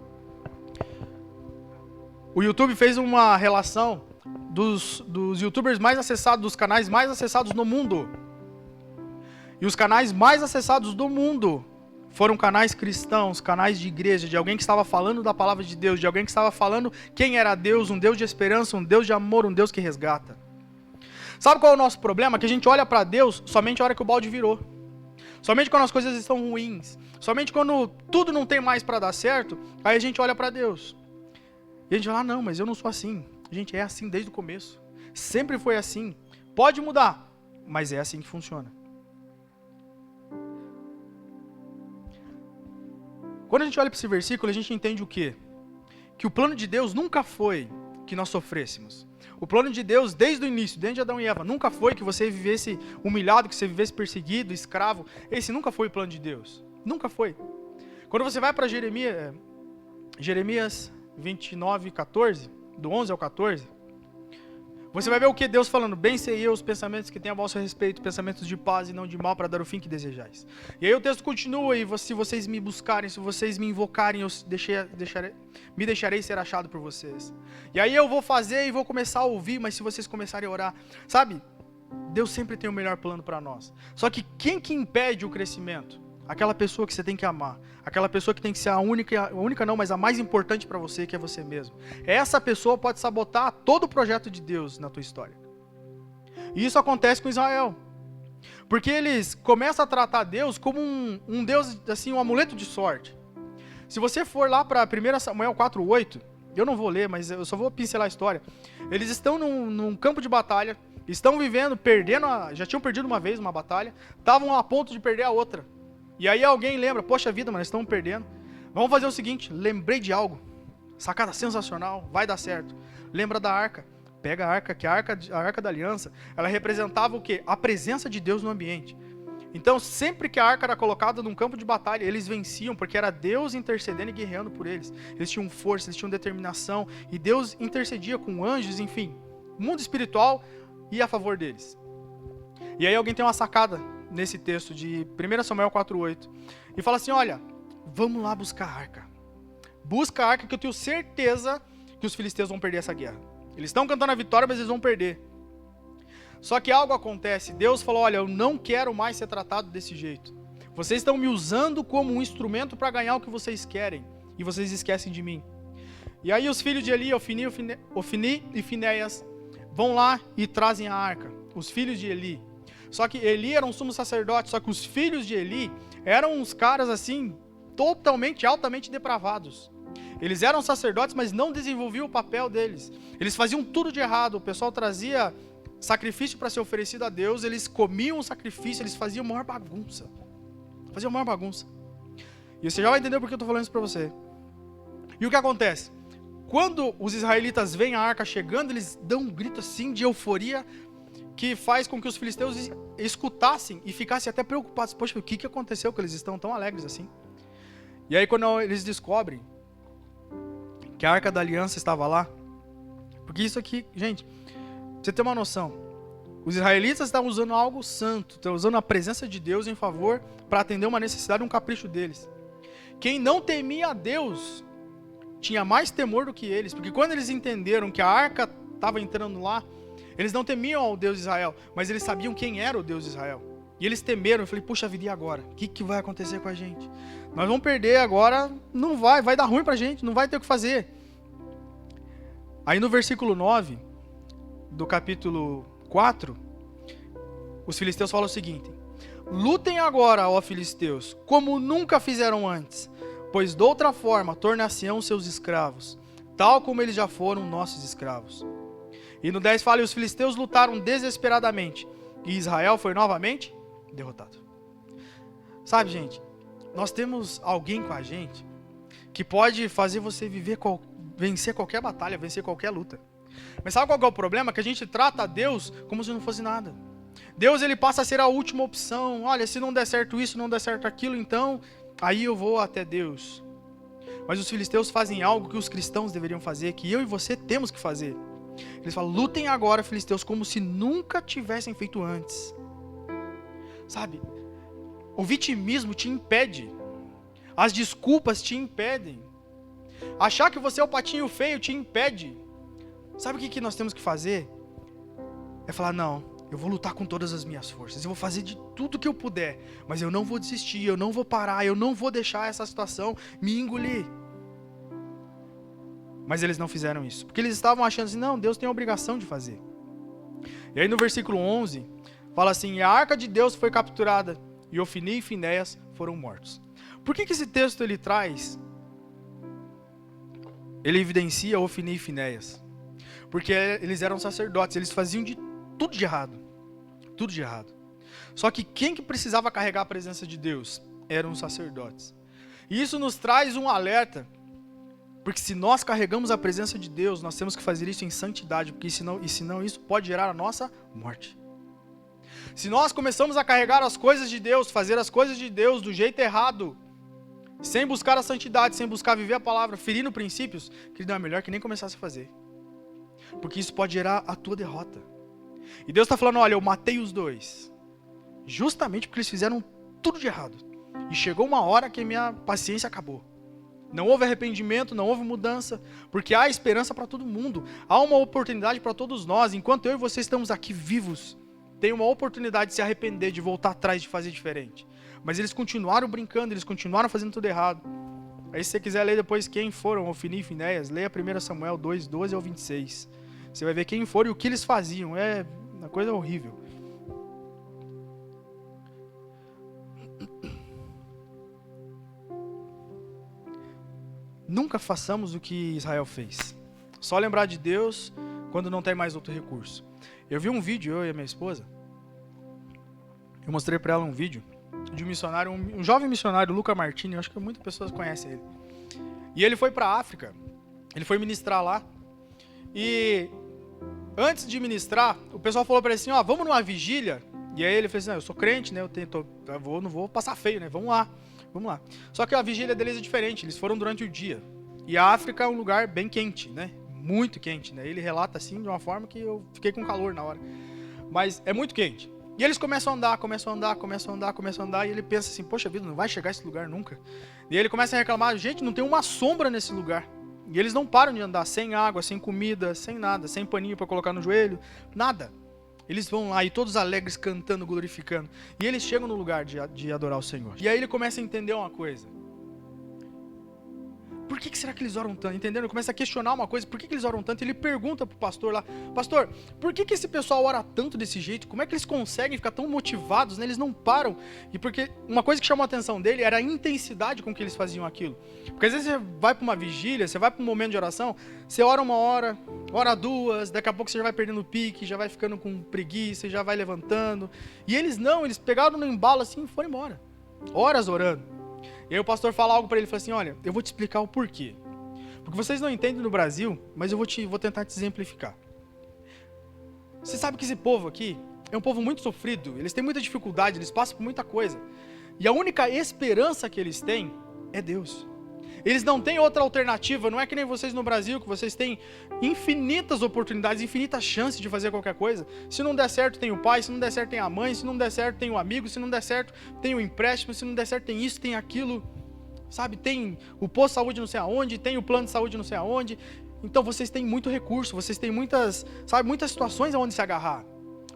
o YouTube fez uma relação dos YouTubers mais acessados, dos canais mais acessados no mundo. E os canais mais acessados do mundo foram canais cristãos, canais de igreja, de alguém que estava falando da palavra de Deus, de alguém que estava falando quem era Deus, um Deus de esperança, um Deus de amor, um Deus que resgata. Sabe qual é o nosso problema? Que a gente olha para Deus somente a hora que o balde virou. Somente quando as coisas estão ruins, somente quando tudo não tem mais para dar certo, aí a gente olha para Deus. E a gente fala, não, mas eu não sou assim. A gente é assim desde o começo. Sempre foi assim. Pode mudar, mas é assim que funciona. Quando a gente olha para esse versículo, a gente entende o quê? Que o plano de Deus nunca foi que nós sofrêssemos. O plano de Deus, desde o início, desde Adão e Eva, nunca foi que você vivesse humilhado, que você vivesse perseguido, escravo. Esse nunca foi o plano de Deus. Nunca foi. Quando você vai para Jeremias 29, 14, do 11 ao 14, você vai ver o que Deus falando, bem sei eu os pensamentos que tenho a vosso respeito, pensamentos de paz e não de mal, para dar o fim que desejais. E aí o texto continua, e se vocês me buscarem, se vocês me invocarem, eu me deixarei ser achado por vocês. E aí eu vou fazer e vou começar a ouvir, mas se vocês começarem a orar, sabe? Deus sempre tem o melhor plano para nós. Só que quem que impede o crescimento? Aquela pessoa que você tem que amar. Aquela pessoa que tem que ser a única não, mas a mais importante para você, que é você mesmo. Essa pessoa pode sabotar todo o projeto de Deus na tua história. E isso acontece com Israel. Porque eles começam a tratar Deus como um Deus, assim, um amuleto de sorte. Se você for lá para 1 Samuel 4:8, eu não vou ler, mas eu só vou pincelar a história. Eles estão num campo de batalha, estão vivendo, já tinham perdido uma vez uma batalha, estavam a ponto de perder a outra. E aí alguém lembra, poxa vida, mas estamos perdendo. Vamos fazer o seguinte, lembrei de algo. Sacada sensacional, vai dar certo. Lembra da arca. Pega a arca, que a arca da aliança, ela representava o quê? A presença de Deus no ambiente. Então, sempre que a arca era colocada num campo de batalha, eles venciam, porque era Deus intercedendo e guerreando por eles. Eles tinham força, eles tinham determinação, e Deus intercedia com anjos, enfim. O mundo espiritual ia a favor deles. E aí alguém tem uma sacada nesse texto de 1 Samuel 4:8, e fala assim, olha, vamos lá buscar a arca. Busca a arca, que eu tenho certeza que os filisteus vão perder essa guerra. Eles estão cantando a vitória, mas eles vão perder. Só que algo acontece, Deus falou, olha, eu não quero mais ser tratado desse jeito. Vocês estão me usando como um instrumento para ganhar o que vocês querem, e vocês esquecem de mim. E aí os filhos de Eli, Ofni e Finéias, vão lá e trazem a arca, os filhos de Eli. Só que Eli era um sumo sacerdote, só que os filhos de Eli eram uns caras assim, totalmente, altamente depravados. Eles eram sacerdotes, mas não desenvolviam o papel deles. Eles faziam tudo de errado, o pessoal trazia sacrifício para ser oferecido a Deus, eles comiam o sacrifício, eles faziam a maior bagunça. E você já vai entender por que eu estou falando isso para você. E o que acontece? Quando os israelitas veem a arca chegando, eles dão um grito assim de euforia, que faz com que os filisteus escutassem e ficassem até preocupados. Poxa, o que aconteceu que eles estão tão alegres assim? E aí quando eles descobrem que a Arca da Aliança estava lá? Porque isso aqui, gente, pra você ter uma noção, os israelitas estavam usando algo santo, estavam usando a presença de Deus em favor para atender uma necessidade, um capricho deles. Quem não temia a Deus tinha mais temor do que eles, porque quando eles entenderam que a arca estava entrando lá, eles não temiam ao Deus de Israel, mas eles sabiam quem era o Deus de Israel. E eles temeram. Eu falei, puxa vida, e agora? O que vai acontecer com a gente? Nós vamos perder agora, não vai dar ruim pra gente, não vai ter o que fazer. Aí no versículo 9 do capítulo 4, os filisteus falam o seguinte: lutem agora, ó filisteus, como nunca fizeram antes, pois de outra forma tornar-se-ão seus escravos, tal como eles já foram nossos escravos. E no 10 fala, e os filisteus lutaram desesperadamente, e Israel foi novamente derrotado. Sabe, gente, nós temos alguém com a gente que pode fazer você vencer qualquer batalha, vencer qualquer luta. Mas sabe qual é o problema? Que a gente trata a Deus como se não fosse nada. Deus, ele passa a ser a última opção. Olha, se não der certo isso, não der certo aquilo, então aí eu vou até Deus. Mas os filisteus fazem algo que os cristãos deveriam fazer, que eu e você temos que fazer. Eles falam, lutem agora, filisteus, como se nunca tivessem feito antes. Sabe, o vitimismo te impede. As desculpas te impedem. Achar que você é o patinho feio te impede. Sabe o que nós temos que fazer? É falar, não, eu vou lutar com todas as minhas forças, eu vou fazer de tudo que eu puder, mas eu não vou desistir, eu não vou parar, eu não vou deixar essa situação me engolir. Mas eles não fizeram isso, porque eles estavam achando assim, não, Deus tem a obrigação de fazer. E aí no versículo 11, fala assim, e a arca de Deus foi capturada, e Ofni e Finéias foram mortos. Por que esse texto ele evidencia Ofni e Finéias? Porque eles eram sacerdotes, eles faziam de tudo de errado. Tudo de errado. Só que quem que precisava carregar a presença de Deus? Eram os sacerdotes. E isso nos traz um alerta, porque se nós carregamos a presença de Deus, nós temos que fazer isso em santidade, porque senão isso pode gerar a nossa morte. Se nós começamos a carregar as coisas de Deus, fazer as coisas de Deus do jeito errado, sem buscar a santidade, sem buscar viver a palavra, ferindo princípios, querido, é melhor que nem começasse a fazer. Porque isso pode gerar a tua derrota. E Deus está falando, olha, eu matei os dois. Justamente porque eles fizeram tudo de errado. E chegou uma hora que a minha paciência acabou. Não houve arrependimento, não houve mudança. Porque há esperança para todo mundo. Há uma oportunidade para todos nós. Enquanto eu e você estamos aqui vivos, tem uma oportunidade de se arrepender, de voltar atrás, de fazer diferente. Mas eles continuaram brincando, eles continuaram fazendo tudo errado. Aí se você quiser ler depois quem foram Ofni e Finéias, leia 1 Samuel 2, 12 ao 26. Você vai ver quem foram e o que eles faziam. É uma coisa horrível. Nunca façamos o que Israel fez. Só lembrar de Deus quando não tem mais outro recurso. Eu vi um vídeo, eu e a minha esposa. Eu mostrei para ela um vídeo de um missionário, um jovem missionário, Luca Martini. Eu acho que muitas pessoas conhecem ele. E ele foi para a África. Ele foi ministrar lá. E antes de ministrar, o pessoal falou para ele assim, ó, vamos numa vigília. E aí ele fez assim, eu sou crente, né? Não vou passar feio, né? Vamos lá. Só que a vigília deles é diferente, eles foram durante o dia. E a África é um lugar bem quente, né? Muito quente, né? Ele relata assim de uma forma que eu fiquei com calor na hora. Mas é muito quente. E eles começam a andar, e ele pensa assim, poxa vida, não vai chegar a esse lugar nunca. E ele começa a reclamar, gente, não tem uma sombra nesse lugar. E eles não param de andar sem água, sem comida, sem nada, sem paninho para colocar no joelho, nada. Eles vão lá e todos alegres, cantando, glorificando. E eles chegam no lugar de adorar o Senhor. E aí ele começa a entender uma coisa. Por que será que eles oram tanto? Entendendo? Ele começa a questionar uma coisa. Por que eles oram tanto? Ele pergunta pro pastor lá. Pastor, por que esse pessoal ora tanto desse jeito? Como é que eles conseguem ficar tão motivados, né? Eles não param. E porque uma coisa que chamou a atenção dele era a intensidade com que eles faziam aquilo. Porque às vezes você vai para uma vigília, você vai para um momento de oração, você ora uma hora, ora duas, daqui a pouco você já vai perdendo o pique, já vai ficando com preguiça, já vai levantando. E eles não, eles pegaram no embalo assim e foram embora. Horas orando. E aí o pastor fala algo para ele, fala assim, olha, eu vou te explicar o porquê. Porque vocês não entendem no Brasil, mas eu vou tentar te exemplificar. Você sabe que esse povo aqui é um povo muito sofrido, eles têm muita dificuldade, eles passam por muita coisa. E a única esperança que eles têm é Deus. Eles não têm outra alternativa, não é que nem vocês no Brasil, que vocês têm infinitas oportunidades, infinitas chances de fazer qualquer coisa. Se não der certo, tem o pai, se não der certo, tem a mãe, se não der certo, tem o amigo, se não der certo, tem o empréstimo, se não der certo, tem isso, tem aquilo. Sabe, tem o posto de saúde não sei aonde, tem o plano de saúde não sei aonde. Então vocês têm muito recurso, vocês têm muitas situações aonde se agarrar.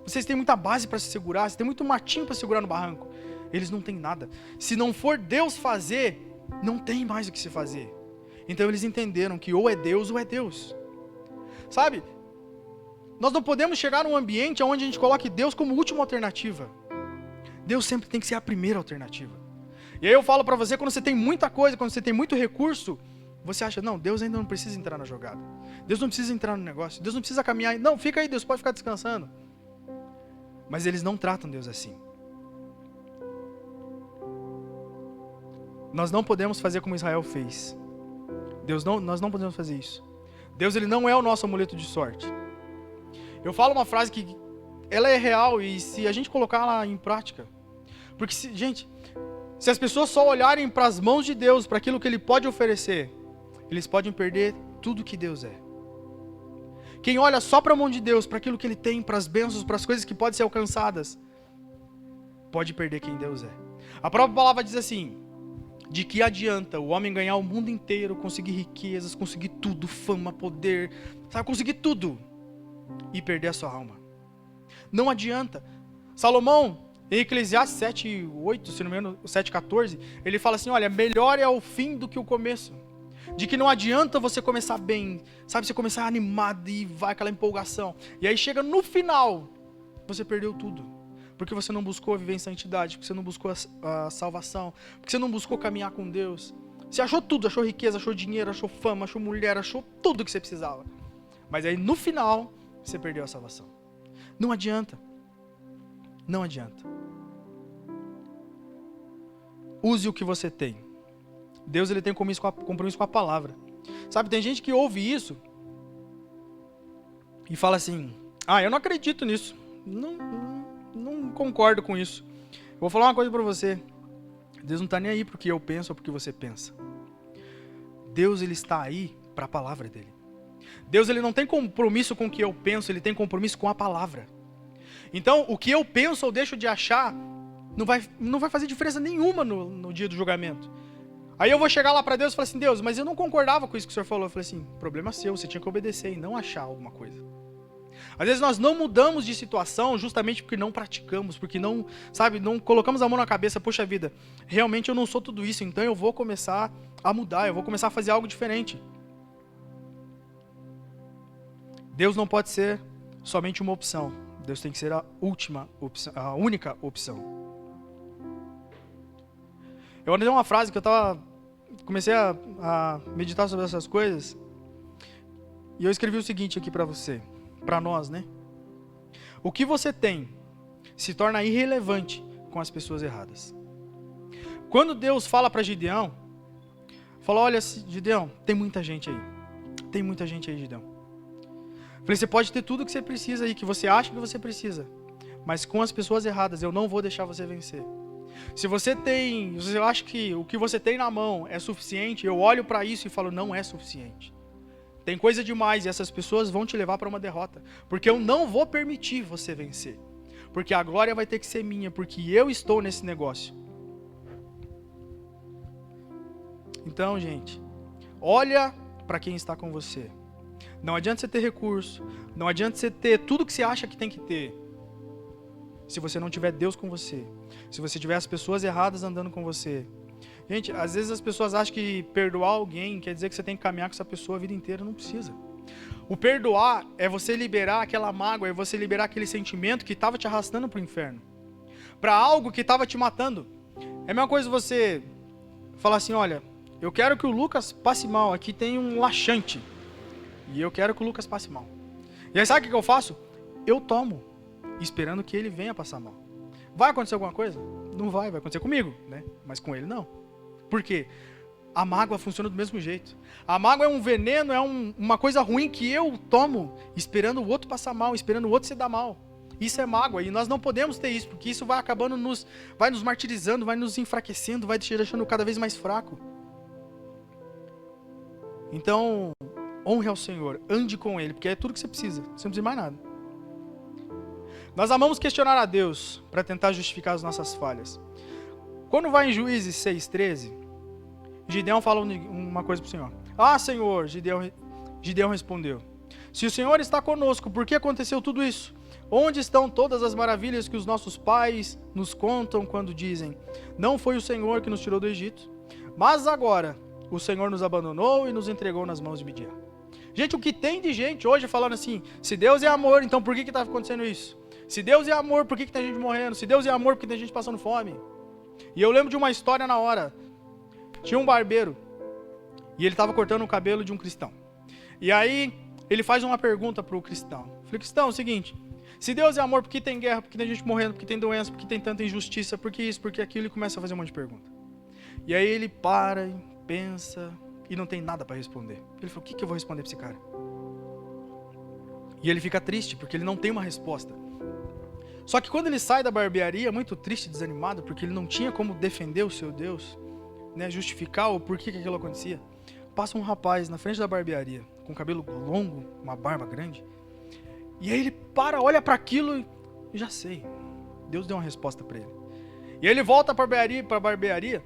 Vocês têm muita base para se segurar, vocês têm muito matinho para segurar no barranco. Eles não têm nada. Se não for Deus fazer, não tem mais o que se fazer. Então eles entenderam que ou é Deus ou é Deus. Sabe? Nós não podemos chegar num ambiente onde a gente coloque Deus como última alternativa. Deus sempre tem que ser a primeira alternativa. E aí eu falo para você, quando você tem muita coisa, quando você tem muito recurso, você acha, não, Deus ainda não precisa entrar na jogada. Deus não precisa entrar no negócio. Deus não precisa caminhar. Não, fica aí, Deus pode ficar descansando. Mas eles não tratam Deus assim. Nós não podemos fazer como Israel fez. Nós não podemos fazer isso. Deus, ele não é o nosso amuleto de sorte. Eu falo uma frase que ela é real e se a gente colocar ela em prática, porque se as pessoas só olharem para as mãos de Deus, para aquilo que Ele pode oferecer, eles podem perder tudo que Deus é. Quem olha só para a mão de Deus, para aquilo que Ele tem, para as bênçãos, para as coisas que podem ser alcançadas, pode perder quem Deus é. A própria palavra diz assim, de que adianta o homem ganhar o mundo inteiro, conseguir riquezas, conseguir tudo, fama, poder, sabe, conseguir tudo, e perder a sua alma. Não adianta. Salomão, em Eclesiastes 7:8, se não me engano, 7:14, ele fala assim, olha, melhor é o fim do que o começo. De que não adianta você começar bem, sabe, você começar animado e vai aquela empolgação. E aí chega no final, você perdeu tudo. Porque você não buscou viver em santidade, porque você não buscou a salvação, porque você não buscou caminhar com Deus. Você achou tudo, achou riqueza, achou dinheiro, achou fama, achou mulher, achou tudo que você precisava. Mas aí no final, você perdeu a salvação. Não adianta. Não adianta. Use o que você tem. Deus, ele tem compromisso com a palavra. Sabe, tem gente que ouve isso e fala assim, eu não acredito nisso. Não concordo com isso. Eu vou falar uma coisa para você. Deus não está nem aí porque eu penso ou porque você pensa. Deus, ele está aí para a palavra dele. Deus, ele não tem compromisso com o que eu penso, ele tem compromisso com a palavra. Então, o que eu penso ou deixo de achar não vai fazer diferença nenhuma no dia do julgamento. Aí eu vou chegar lá para Deus e falar assim, Deus, mas eu não concordava com isso que o Senhor falou. Eu falei assim, problema seu, você tinha que obedecer e não achar alguma coisa. Às vezes nós não mudamos de situação justamente porque não praticamos, porque não colocamos a mão na cabeça, poxa vida, realmente eu não sou tudo isso, então eu vou começar a mudar, eu vou começar a fazer algo diferente. Deus não pode ser somente uma opção, Deus tem que ser a última opção, a única opção. Eu anotei uma frase que comecei a meditar sobre essas coisas, e eu escrevi o seguinte aqui para você. Para nós, né? O que você tem se torna irrelevante com as pessoas erradas. Quando Deus fala para Gideão, fala, olha, Gideão, tem muita gente aí. Tem muita gente aí, Gideão. Falei, você pode ter tudo que você precisa aí, que você acha que você precisa. Mas com as pessoas erradas, eu não vou deixar você vencer. Se você acha que o que você tem na mão é suficiente, eu olho para isso e falo, não é suficiente. Tem coisa demais e essas pessoas vão te levar para uma derrota. Porque eu não vou permitir você vencer. Porque a glória vai ter que ser minha, porque eu estou nesse negócio. Então, gente, olha para quem está com você. Não adianta você ter recurso, não adianta você ter tudo que você acha que tem que ter. Se você não tiver Deus com você, se você tiver as pessoas erradas andando com você. Gente, às vezes as pessoas acham que perdoar alguém quer dizer que você tem que caminhar com essa pessoa a vida inteira. Não precisa. O perdoar é você liberar aquela mágoa, é você liberar aquele sentimento que estava te arrastando para o inferno. Para algo que estava te matando. É a mesma coisa você falar assim, olha, eu quero que o Lucas passe mal, aqui tem um laxante. E eu quero que o Lucas passe mal. E aí sabe o que eu faço? Eu tomo, esperando que ele venha passar mal. Vai acontecer alguma coisa? Não vai acontecer comigo, né? Mas com ele não. Por quê? A mágoa funciona do mesmo jeito. A mágoa é um veneno, é uma coisa ruim que eu tomo, esperando o outro passar mal, esperando o outro se dar mal. Isso é mágoa, e nós não podemos ter isso, porque isso vai acabando vai nos martirizando, vai nos enfraquecendo, vai te deixando cada vez mais fraco. Então, honre ao Senhor, ande com Ele, porque é tudo que você precisa, você não precisa de mais nada. Nós amamos questionar a Deus para tentar justificar as nossas falhas. Quando vai em Juízes 6,13, Gideão fala uma coisa para o Senhor. Ah, Senhor, Gideão respondeu, se o Senhor está conosco, por que aconteceu tudo isso? Onde estão todas as maravilhas que os nossos pais nos contam quando dizem, não foi o Senhor que nos tirou do Egito, mas agora o Senhor nos abandonou e nos entregou nas mãos de Midian. Gente, o que tem de gente hoje falando assim, se Deus é amor, então por que está acontecendo isso? Se Deus é amor, por que tem gente morrendo? Se Deus é amor, por que tem gente passando fome? E eu lembro de uma história na hora. Tinha um barbeiro e ele estava cortando o cabelo de um cristão. E aí ele faz uma pergunta para o cristão. Falei, cristão, é o seguinte, se Deus é amor, por que tem guerra, por que tem gente morrendo, por que tem doença, por que tem tanta injustiça, por que isso, por que aquilo? Ele começa a fazer um monte de pergunta. E aí ele para, pensa e não tem nada para responder. Ele falou, o que eu vou responder para esse cara? E ele fica triste, porque ele não tem uma resposta. Só que quando ele sai da barbearia, muito triste, desanimado, porque ele não tinha como defender o seu Deus, né, justificar o porquê que aquilo acontecia, passa um rapaz na frente da barbearia, com cabelo longo, uma barba grande, e aí ele para, olha para aquilo e já sei, Deus deu uma resposta para ele. E aí ele volta para a barbearia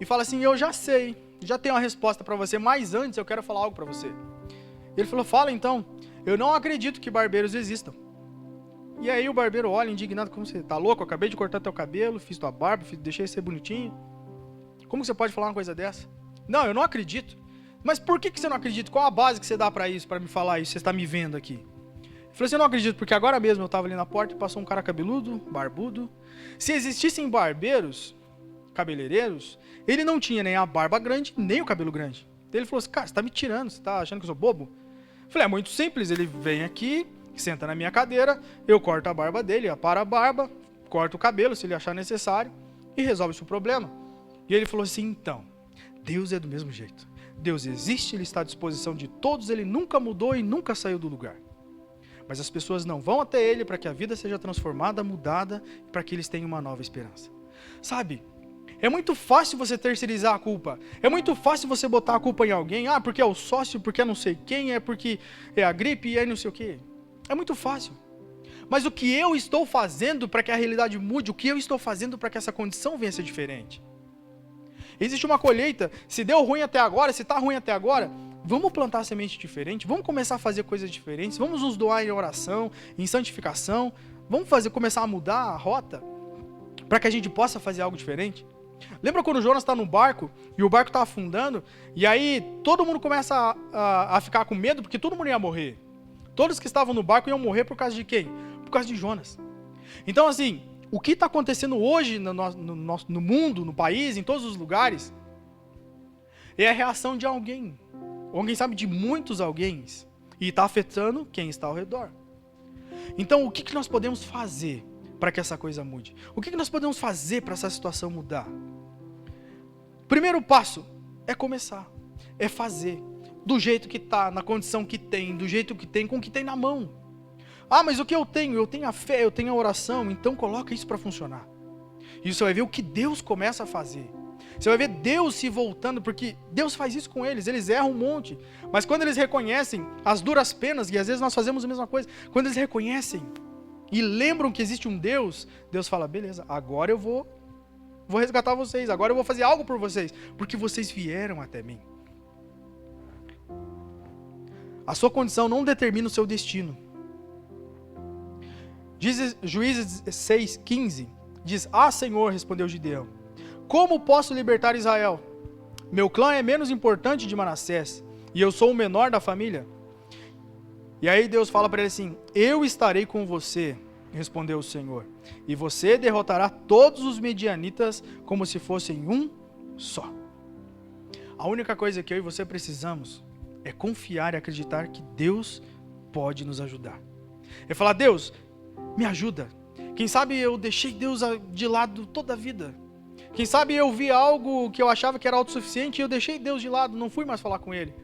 e fala assim, eu já sei, já tenho uma resposta para você, mas antes eu quero falar algo para você. E ele falou, fala então, eu não acredito que barbeiros existam. E aí o barbeiro olha indignado, como você tá louco? Eu acabei de cortar teu cabelo, fiz tua barba, deixei ser bonitinho. Como você pode falar uma coisa dessa? Não, eu não acredito. Mas por que você não acredita? Qual a base que você dá pra isso, pra me falar isso? Você está me vendo aqui. Eu falei assim, eu não acredito, porque agora mesmo eu tava ali na porta e passou um cara cabeludo, barbudo. Se existissem barbeiros, cabeleireiros, ele não tinha nem a barba grande, nem o cabelo grande. Então ele falou assim, cara, você tá me tirando, você tá achando que eu sou bobo? Eu falei, é muito simples, ele vem aqui, senta na minha cadeira, eu corto a barba dele, aparo a barba, corto o cabelo, se ele achar necessário, e resolve-se o problema. E ele falou assim, então, Deus é do mesmo jeito. Deus existe, Ele está à disposição de todos, Ele nunca mudou e nunca saiu do lugar. Mas as pessoas não vão até Ele para que a vida seja transformada, mudada, para que eles tenham uma nova esperança. Sabe, é muito fácil você terceirizar a culpa. É muito fácil você botar a culpa em alguém. Ah, porque é o sócio, porque é não sei quem, é porque é a gripe e é não sei o quê. É muito fácil. Mas o que eu estou fazendo para que a realidade mude? O que eu estou fazendo para que essa condição venha a ser diferente? Existe uma colheita. Se deu ruim até agora, se está ruim até agora, vamos plantar semente diferente, vamos começar a fazer coisas diferentes, vamos nos doar em oração, em santificação, vamos começar a mudar a rota para que a gente possa fazer algo diferente. Lembra quando o Jonas está no barco e o barco está afundando e aí todo mundo começa a ficar com medo porque todo mundo ia morrer. Todos que estavam no barco iam morrer por causa de quem? Por causa de Jonas. Então assim, o que está acontecendo hoje no mundo, no país, em todos os lugares, é a reação de alguém. Ou alguém sabe de muitos alguém. E está afetando quem está ao redor. Então o que nós podemos fazer para que essa coisa mude? O que nós podemos fazer para essa situação mudar? Primeiro passo é começar, é fazer. Do jeito que está, na condição que tem, do jeito que tem, com o que tem na mão. Ah, mas o que eu tenho? Eu tenho a fé, eu tenho a oração, então coloca isso para funcionar. E você vai ver o que Deus começa a fazer. Você vai ver Deus se voltando, porque Deus faz isso com eles erram um monte. Mas quando eles reconhecem as duras penas, e às vezes nós fazemos a mesma coisa, quando eles reconhecem e lembram que existe um Deus, Deus fala, beleza, agora eu vou resgatar vocês, agora eu vou fazer algo por vocês, porque vocês vieram até mim. A sua condição não determina o seu destino. Juízes 6:15 diz, ah, Senhor, respondeu Gideão, como posso libertar Israel? Meu clã é menos importante de Manassés, e eu sou o menor da família. E aí Deus fala para ele assim, eu estarei com você, respondeu o Senhor, e você derrotará todos os medianitas como se fossem um só. A única coisa que eu e você precisamos é confiar e acreditar que Deus pode nos ajudar. É falar, Deus, me ajuda. Quem sabe eu deixei Deus de lado toda a vida. Quem sabe eu vi algo que eu achava que era autossuficiente e eu deixei Deus de lado, não fui mais falar com Ele.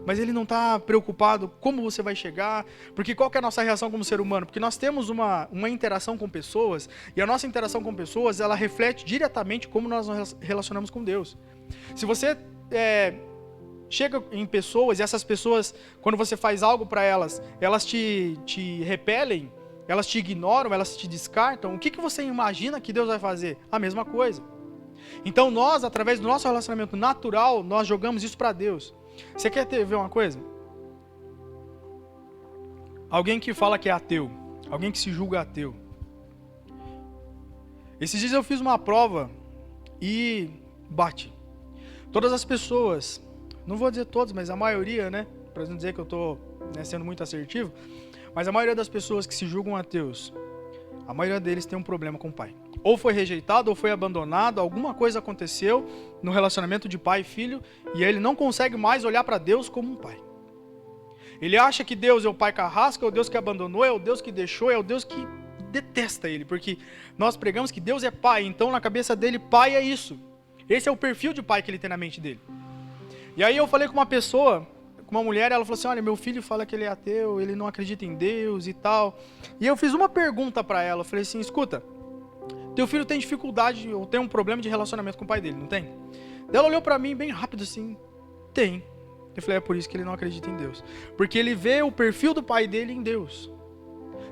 Mas Ele não está preocupado como você vai chegar, porque qual que é a nossa reação como ser humano? Porque nós temos uma interação com pessoas, e a nossa interação com pessoas, ela reflete diretamente como nós nos relacionamos com Deus. Se você chega em pessoas e essas pessoas, quando você faz algo para elas, elas te repelem, elas te ignoram, elas te descartam, o que você imagina que Deus vai fazer? A mesma coisa. Então nós, através do nosso relacionamento natural, nós jogamos isso para Deus. Você quer ver uma coisa? Alguém que fala que é ateu, alguém que se julga ateu. Esses dias eu fiz uma prova e bate. Todas as pessoas, não vou dizer todos, mas a maioria, né? Para não dizer que eu estou sendo muito assertivo, mas a maioria das pessoas que se julgam ateus, a maioria deles tem um problema com o pai. Ou foi rejeitado, ou foi abandonado, alguma coisa aconteceu no relacionamento de pai e filho, e ele não consegue mais olhar para Deus como um pai. Ele acha que Deus é o pai carrasco, é o Deus que abandonou, é o Deus que deixou, é o Deus que detesta ele, porque nós pregamos que Deus é pai, então na cabeça dele, pai é isso. Esse é o perfil de pai que ele tem na mente dele. E aí eu falei com uma pessoa, com uma mulher, ela falou assim, olha, meu filho fala que ele é ateu, ele não acredita em Deus e tal. E eu fiz uma pergunta para ela, eu falei assim, escuta, teu filho tem dificuldade ou tem um problema de relacionamento com o pai dele, não tem? Ela olhou para mim bem rápido assim, tem. Eu falei, é por isso que ele não acredita em Deus. Porque ele vê o perfil do pai dele em Deus.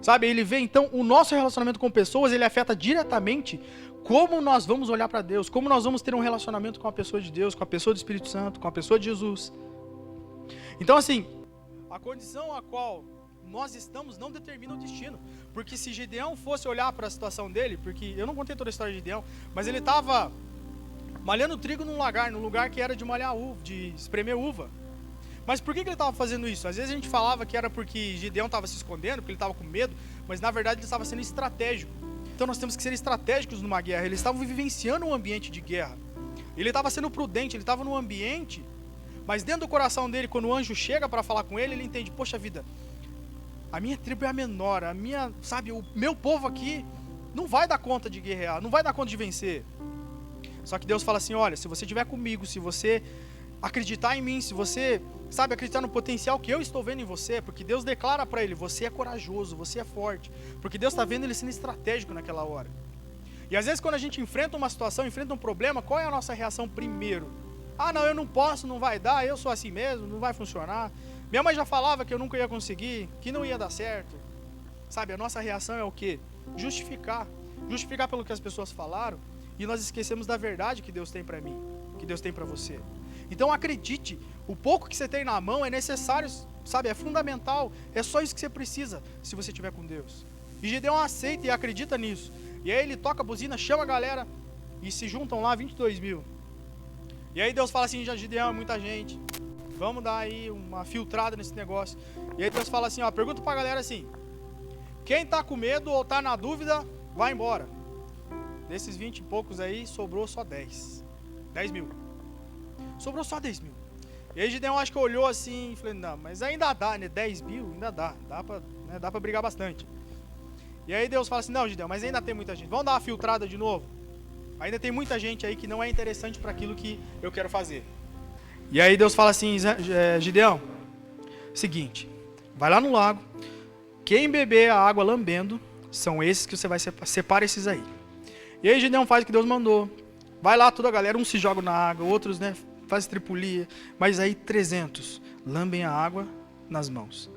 Sabe, ele vê então o nosso relacionamento com pessoas, ele afeta diretamente como nós vamos olhar para Deus, como nós vamos ter um relacionamento com a pessoa de Deus, com a pessoa do Espírito Santo, com a pessoa de Jesus. Então assim, a condição a qual nós estamos não determina o destino. Porque se Gideão fosse olhar para a situação dele, porque eu não contei toda a história de Gideão, mas ele estava malhando trigo num lugar que era de malhar uva, de espremer uva. Mas por que ele estava fazendo isso? Às vezes a gente falava que era porque Gideão estava se escondendo, porque ele estava com medo, mas na verdade ele estava sendo estratégico. Então nós temos que ser estratégicos numa guerra. Eles estavam vivenciando um ambiente de guerra. Ele estava sendo prudente, ele estava num ambiente, mas dentro do coração dele, quando o anjo chega para falar com ele, ele entende, poxa vida, a minha tribo é a menor, o meu povo aqui não vai dar conta de guerrear, não vai dar conta de vencer. Só que Deus fala assim, olha, se você estiver comigo, se você acreditar em mim, se você, acreditar no potencial que eu estou vendo em você, porque Deus declara para ele, você é corajoso, você é forte, porque Deus está vendo ele sendo estratégico naquela hora. E às vezes quando a gente enfrenta uma situação, enfrenta um problema, qual é a nossa reação primeiro? Ah não, eu não posso, não vai dar, eu sou assim mesmo, não vai funcionar. Minha mãe já falava que eu nunca ia conseguir, que não ia dar certo. A nossa reação é o quê? Justificar pelo que as pessoas falaram, e nós esquecemos da verdade que Deus tem para mim, que Deus tem para você. Então acredite, o pouco que você tem na mão é necessário, é fundamental, é só isso que você precisa, se você estiver com Deus. E Gideão aceita e acredita nisso. E aí ele toca a buzina, chama a galera, e se juntam lá 22 mil. E aí Deus fala assim, Gideão, é muita gente, vamos dar aí uma filtrada nesse negócio. E aí Deus fala assim, pergunta pra galera assim, quem tá com medo ou tá na dúvida, vai embora. Desses 20 e poucos aí, sobrou só 10 mil. Sobrou só 10 mil. E aí Gideão acho que olhou assim e falou, não, mas ainda dá, né? 10 mil, ainda dá pra brigar bastante. E aí Deus fala assim, não, Gideão, mas ainda tem muita gente. Vamos dar uma filtrada de novo? Ainda tem muita gente aí que não é interessante para aquilo que eu quero fazer. E aí Deus fala assim, Gideão, seguinte, vai lá no lago, quem beber a água lambendo, são esses que você vai separar esses aí. E aí Gideão faz o que Deus mandou. Vai lá toda a galera, uns se jogam na água, outros, faz tripulia, mas aí 300 lambem a água nas mãos.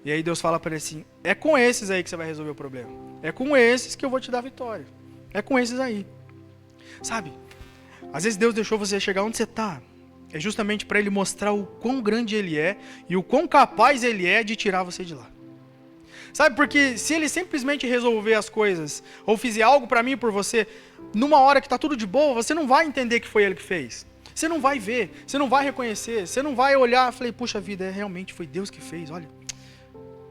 E aí Deus fala para ele assim, é com esses aí que você vai resolver o problema. É com esses que eu vou te dar vitória. É com esses aí. Às vezes Deus deixou você chegar onde você está. É justamente para ele mostrar o quão grande ele é e o quão capaz ele é de tirar você de lá. Porque se ele simplesmente resolver as coisas, ou fizer algo para mim e por você, numa hora que está tudo de boa, você não vai entender que foi ele que fez. Você não vai ver, você não vai reconhecer, você não vai olhar e falar, puxa vida, realmente foi Deus que fez, olha,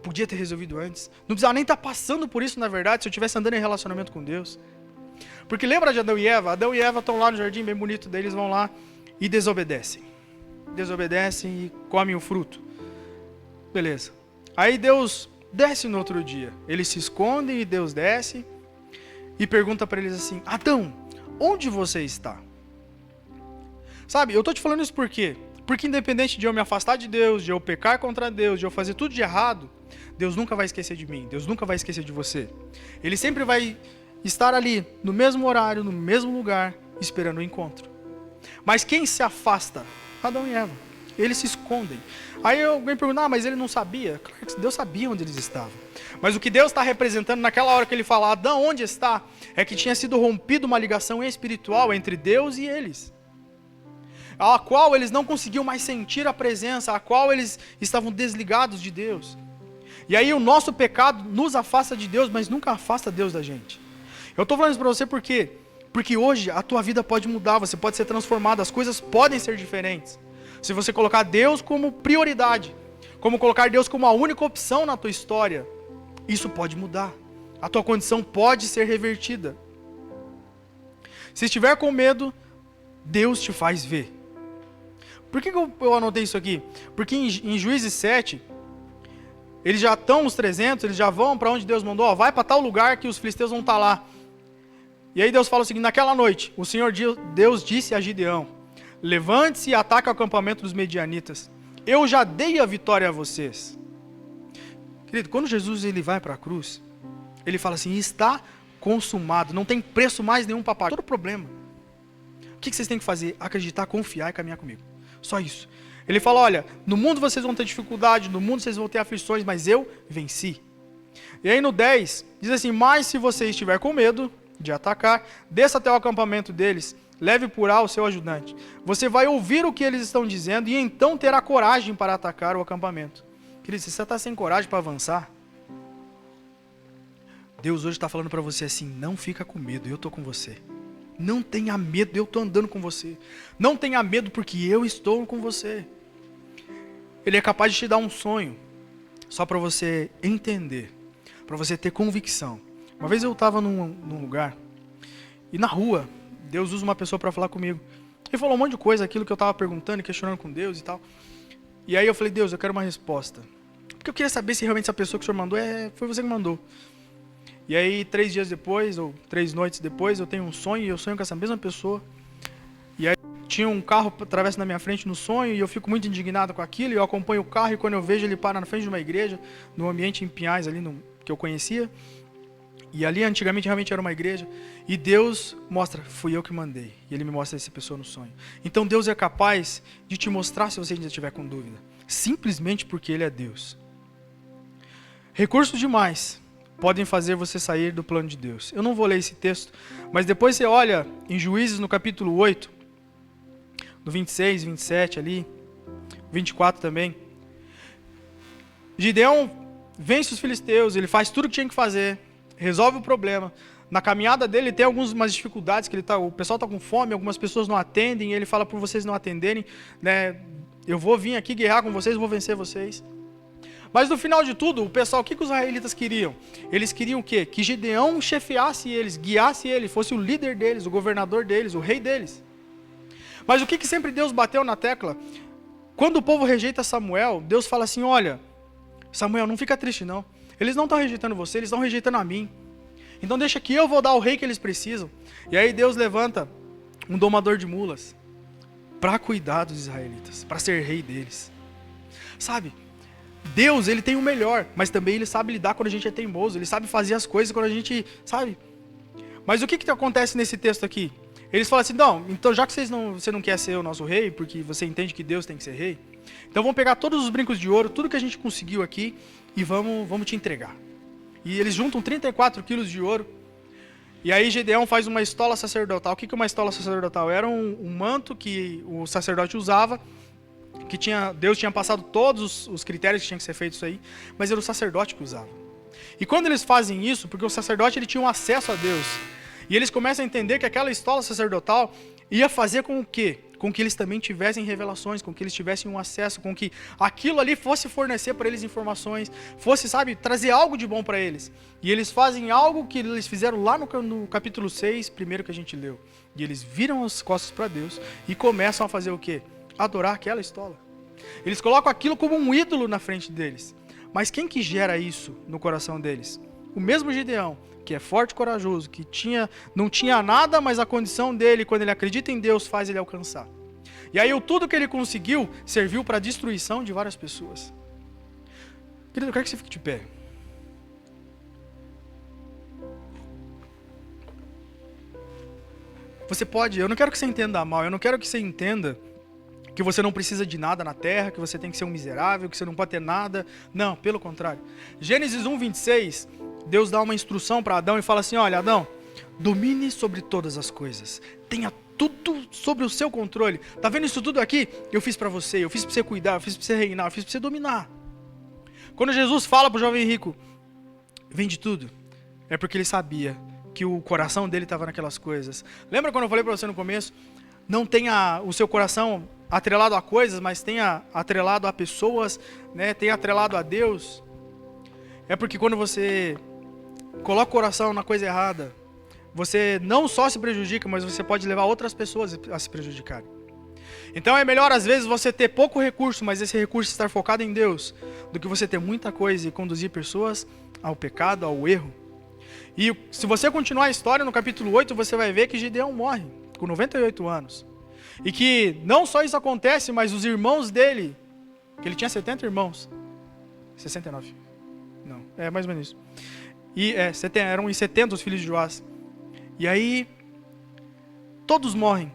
podia ter resolvido antes. Não precisava nem estar passando por isso, na verdade, se eu estivesse andando em relacionamento com Deus. Porque lembra de Adão e Eva? Adão e Eva estão lá no jardim, bem bonito deles, vão lá e desobedecem. Desobedecem e comem o fruto. Beleza. Aí Deus desce no outro dia. Eles se escondem e Deus desce e pergunta para eles assim, Adão, onde você está? Eu tô te falando isso por quê? Porque independente de eu me afastar de Deus, de eu pecar contra Deus, de eu fazer tudo de errado, Deus nunca vai esquecer de mim, Deus nunca vai esquecer de você. Ele sempre vai estar ali, no mesmo horário, no mesmo lugar, esperando o encontro. Mas quem se afasta? Adão e Eva. Eles se escondem. Aí alguém pergunta, mas ele não sabia? Claro que Deus sabia onde eles estavam. Mas o que Deus está representando naquela hora que ele fala, Adão, onde está? É que tinha sido rompida uma ligação espiritual entre Deus e eles, a qual eles não conseguiam mais sentir a presença, a qual eles estavam desligados de Deus. E aí o nosso pecado nos afasta de Deus, mas nunca afasta Deus da gente. Eu estou falando isso para você porque hoje a tua vida pode mudar, você pode ser transformado, as coisas podem ser diferentes. Se você colocar Deus como prioridade, como colocar Deus como a única opção na tua história, isso pode mudar. A tua condição pode ser revertida. Se estiver com medo, Deus te faz ver. Por que eu anotei isso aqui? Porque em Juízes 7, eles já estão os 300, eles já vão para onde Deus mandou, ó, vai para tal lugar que os filisteus vão estar lá. E aí Deus fala o seguinte, naquela noite, o Senhor Deus disse a Gideão, levante-se e ataque o acampamento dos medianitas. Eu já dei a vitória a vocês. Querido, quando Jesus ele vai para a cruz, ele fala assim, está consumado, não tem preço mais nenhum para pagar. Todo problema. O que vocês têm que fazer? Acreditar, confiar e caminhar comigo. Só isso. Ele fala, olha, no mundo vocês vão ter dificuldade, no mundo vocês vão ter aflições, mas eu venci. E aí no 10, diz assim, mas se você estiver com medo de atacar, desça até o acampamento deles, leve por lá o seu ajudante. Você vai ouvir o que eles estão dizendo e então terá coragem para atacar o acampamento. Querido, se você está sem coragem para avançar, Deus hoje está falando para você assim, não fica com medo, eu estou com você. Não tenha medo, eu estou andando com você. Não tenha medo porque eu estou com você. Ele é capaz de te dar um sonho, só para você entender, para você ter convicção. Uma vez eu estava num lugar, e na rua, Deus usa uma pessoa para falar comigo. Ele falou um monte de coisa, aquilo que eu estava perguntando e questionando com Deus e tal. E aí eu falei, Deus, eu quero uma resposta. Porque eu queria saber se realmente essa pessoa que o Senhor mandou, foi você que mandou. E aí 3 dias depois, ou 3 noites depois, eu tenho um sonho, e eu sonho com essa mesma pessoa. E aí tinha um carro atravessa na minha frente no sonho, e eu fico muito indignado com aquilo, e eu acompanho o carro, e quando eu vejo ele para na frente de uma igreja, num ambiente em Pinhais, ali que eu conhecia. E ali antigamente realmente era uma igreja. E Deus mostra, fui eu que mandei. E Ele me mostra essa pessoa no sonho. Então Deus é capaz de te mostrar se você ainda estiver com dúvida. Simplesmente porque Ele é Deus. Recursos demais podem fazer você sair do plano de Deus. Eu não vou ler esse texto, mas depois você olha em Juízes no capítulo 8, no 26, 27 ali, 24 também. Gideão vence os filisteus, ele faz tudo o que tinha que fazer, resolve o problema. Na caminhada dele tem algumas dificuldades, que o pessoal está com fome, algumas pessoas não atendem, e ele fala por vocês não atenderem, né, eu vou vir aqui guerrear com vocês, vou vencer vocês. Mas no final de tudo, o pessoal, o que os israelitas queriam? Eles queriam o quê? Que Gideão chefiasse eles, guiasse eles, fosse o líder deles, o governador deles, o rei deles. Mas o que sempre Deus bateu na tecla? Quando o povo rejeita Samuel, Deus fala assim, olha, Samuel, não fica triste não. Eles não estão rejeitando você, eles estão rejeitando a mim. Então deixa que eu vou dar o rei que eles precisam. E aí Deus levanta um domador de mulas para cuidar dos israelitas, para ser rei deles. Sabe? Deus, Ele tem o melhor, mas também Ele sabe lidar quando a gente é teimoso, Ele sabe fazer as coisas quando a gente, sabe? Mas o que acontece nesse texto aqui? Eles falam assim, não, então já que você não quer ser o nosso rei, porque você entende que Deus tem que ser rei, então vamos pegar todos os brincos de ouro, tudo que a gente conseguiu aqui, e vamos te entregar. E eles juntam 34 quilos de ouro, e aí Gideão faz uma estola sacerdotal. O que é uma estola sacerdotal? Era um manto que o sacerdote usava, que Deus tinha passado todos os critérios que tinham que ser feitos isso aí, mas era o sacerdote que usava. E quando eles fazem isso, porque o sacerdote ele tinha um acesso a Deus, e eles começam a entender que aquela estola sacerdotal ia fazer com o quê? Com que eles também tivessem revelações, com que eles tivessem um acesso, com que aquilo ali fosse fornecer para eles informações, fosse, sabe, trazer algo de bom para eles. E eles fazem algo que eles fizeram lá no capítulo 6, primeiro que a gente leu. E eles viram as costas para Deus e começam a fazer o quê? Adorar aquela estola. Eles colocam aquilo como um ídolo na frente deles. Mas quem que gera isso no coração deles? O mesmo Gideão, que é forte e corajoso, que não tinha nada, mas a condição dele, quando ele acredita em Deus, faz ele alcançar. E aí tudo que ele conseguiu serviu para a destruição de várias pessoas. Querido, eu quero que você fique de pé. Você pode, eu não quero que você entenda mal, eu não quero que você entenda que você não precisa de nada na terra, que você tem que ser um miserável, que você não pode ter nada. Não, pelo contrário. Gênesis 1:26, Deus dá uma instrução para Adão e fala assim: olha, Adão, domine sobre todas as coisas, tenha tudo sobre o seu controle. Tá vendo isso tudo aqui? Eu fiz para você, eu fiz para você cuidar, eu fiz para você reinar, eu fiz para você dominar. Quando Jesus fala para o jovem rico, vende tudo, é porque ele sabia que o coração dele estava naquelas coisas. Lembra quando eu falei para você no começo? Não tenha o seu coração atrelado a coisas, mas tenha atrelado a pessoas, né? Tenha atrelado a Deus. É porque quando você coloca o coração na coisa errada, você não só se prejudica, mas você pode levar outras pessoas a se prejudicarem. Então é melhor às vezes você ter pouco recurso, mas esse recurso estar focado em Deus, do que você ter muita coisa e conduzir pessoas ao pecado, ao erro. E se você continuar a história no capítulo 8, você vai ver que Gideão morre com 98 anos. E que não só isso acontece, mas os irmãos dele, que ele tinha 70 irmãos. 69. Não, é mais ou menos isso. E eram uns 70 os filhos de Joás. E aí, todos morrem.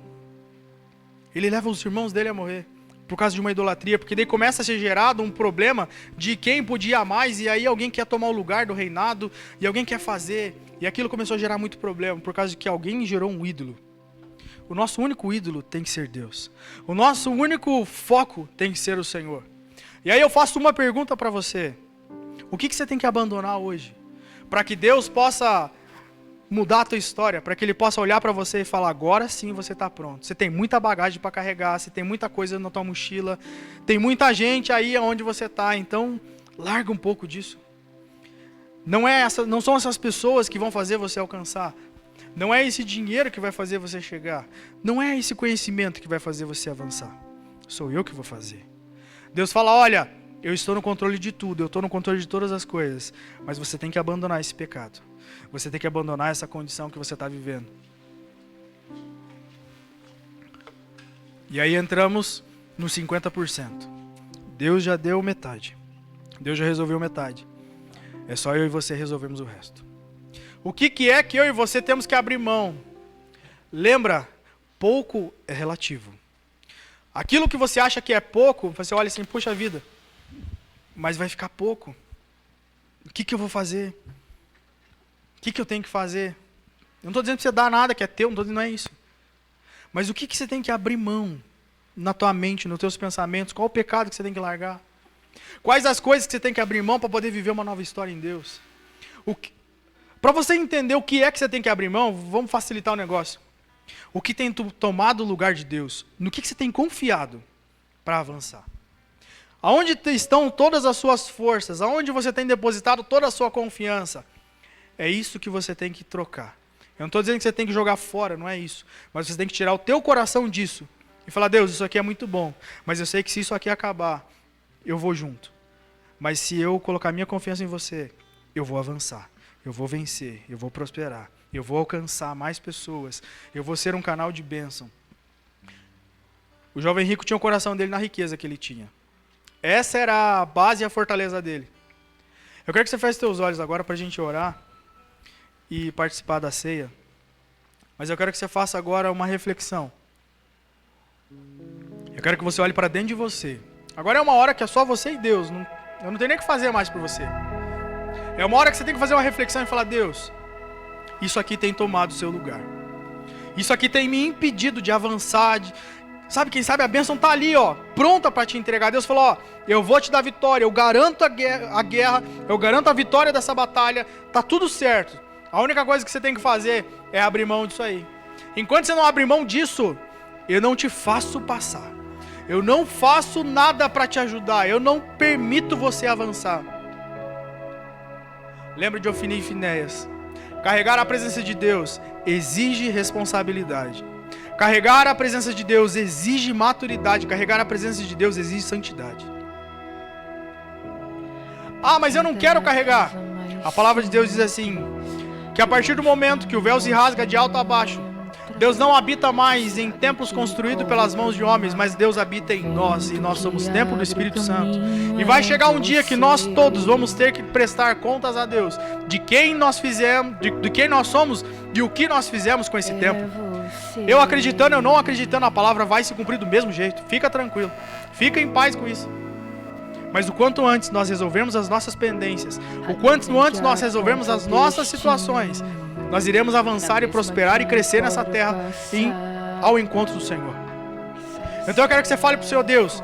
Ele leva os irmãos dele a morrer por causa de uma idolatria, porque daí começa a ser gerado um problema de quem podia mais, e aí alguém quer tomar o lugar do reinado, e alguém quer fazer, e aquilo começou a gerar muito problema, por causa de que alguém gerou um ídolo. O nosso único ídolo tem que ser Deus. O nosso único foco tem que ser o Senhor. E aí eu faço uma pergunta para você. O que você tem que abandonar hoje? Para que Deus possa mudar a tua história, para que Ele possa olhar para você e falar: agora sim você está pronto. Você tem muita bagagem para carregar, você tem muita coisa na tua mochila, tem muita gente aí onde você está, então larga um pouco disso. Não são essas pessoas que vão fazer você alcançar. Não é esse dinheiro que vai fazer você chegar. Não é esse conhecimento que vai fazer você avançar. Sou eu que vou fazer. Deus fala: olha, eu estou no controle de tudo, eu estou no controle de todas as coisas, mas você tem que abandonar esse pecado. Você tem que abandonar essa condição que você está vivendo. E aí entramos no 50%. Deus já deu metade. Deus já resolveu metade. É só eu e você resolvermos o resto. O que é que eu e você temos que abrir mão? Lembra, pouco é relativo. Aquilo que você acha que é pouco, você olha assim: puxa vida, mas vai ficar pouco. O que eu vou fazer? O que eu tenho que fazer? Eu não estou dizendo para você dar nada que é teu, não estou dizendo, não é isso. Mas o que você tem que abrir mão na tua mente, nos teus pensamentos? Qual o pecado que você tem que largar? Quais as coisas que você tem que abrir mão para poder viver uma nova história em Deus? Para você entender o que é que você tem que abrir mão, vamos facilitar o negócio. O que tem tomado o lugar de Deus? No que você tem confiado para avançar? Aonde estão todas as suas forças? Aonde você tem depositado toda a sua confiança? É isso que você tem que trocar. Eu não estou dizendo que você tem que jogar fora, não é isso. Mas você tem que tirar o teu coração disso e falar: Deus, isso aqui é muito bom, mas eu sei que se isso aqui acabar, eu vou junto. Mas se eu colocar minha confiança em você, eu vou avançar, eu vou vencer, eu vou prosperar, eu vou alcançar mais pessoas, eu vou ser um canal de bênção. O jovem rico tinha o coração dele na riqueza que ele tinha. Essa era a base e a fortaleza dele. Eu quero que você feche seus olhos agora para a gente orar e participar da ceia. Mas eu quero que você faça agora uma reflexão. Eu quero que você olhe para dentro de você. Agora é uma hora que é só você e Deus. Eu não tenho nem o que fazer mais por você. É uma hora que você tem que fazer uma reflexão e falar: Deus, isso aqui tem tomado o seu lugar. Isso aqui tem me impedido de avançar. Sabe, quem sabe a bênção está ali, ó, pronta para te entregar. Deus falou: ó, eu vou te dar vitória, eu garanto a guerra, eu garanto a vitória dessa batalha, tá tudo certo. A única coisa que você tem que fazer é abrir mão disso aí. Enquanto você não abrir mão disso, eu não te faço passar. Eu não faço nada para te ajudar. Eu não permito você avançar. Lembra de Ofni e Finéias. Carregar a presença de Deus exige responsabilidade. Carregar a presença de Deus exige maturidade. Carregar a presença de Deus exige santidade. Ah, mas eu não quero carregar. A palavra de Deus diz assim: que a partir do momento que o véu se rasga de alto a baixo, Deus não habita mais em templos construídos pelas mãos de homens, mas Deus habita em nós, e nós somos templo do Espírito Santo. E vai chegar um dia que nós todos vamos ter que prestar contas a Deus de quem nós fizemos, de quem nós somos e o que nós fizemos com esse templo. Eu acreditando, eu não acreditando, a palavra vai se cumprir do mesmo jeito. Fica tranquilo. Fica em paz com isso. Mas o quanto antes nós resolvermos as nossas pendências, o quanto antes nós resolvermos as nossas situações, nós iremos avançar e prosperar e crescer nessa terra ao encontro do Senhor. Então eu quero que você fale para o Senhor: Deus,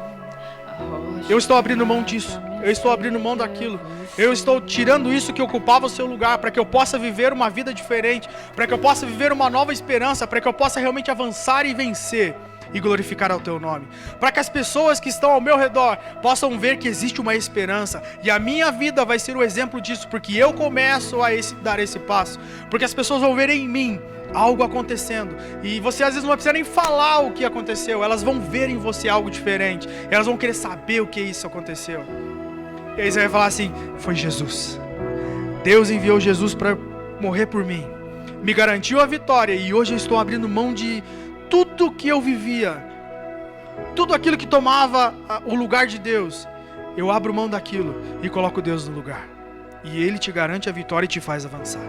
eu estou abrindo mão disso, eu estou abrindo mão daquilo, eu estou tirando isso que ocupava o seu lugar, para que eu possa viver uma vida diferente, para que eu possa viver uma nova esperança, para que eu possa realmente avançar e vencer e glorificar ao teu nome, para que as pessoas que estão ao meu redor possam ver que existe uma esperança, e a minha vida vai ser o exemplo disso, porque eu começo a dar esse passo, porque as pessoas vão ver em mim algo acontecendo, e você às vezes não vai precisar nem falar o que aconteceu, elas vão ver em você algo diferente, elas vão querer saber o que isso aconteceu, e aí você vai falar assim: foi Jesus, Deus enviou Jesus para morrer por mim, me garantiu a vitória, e hoje eu estou abrindo mão de tudo que eu vivia, tudo aquilo que tomava o lugar de Deus, eu abro mão daquilo e coloco Deus no lugar, e Ele te garante a vitória e te faz avançar.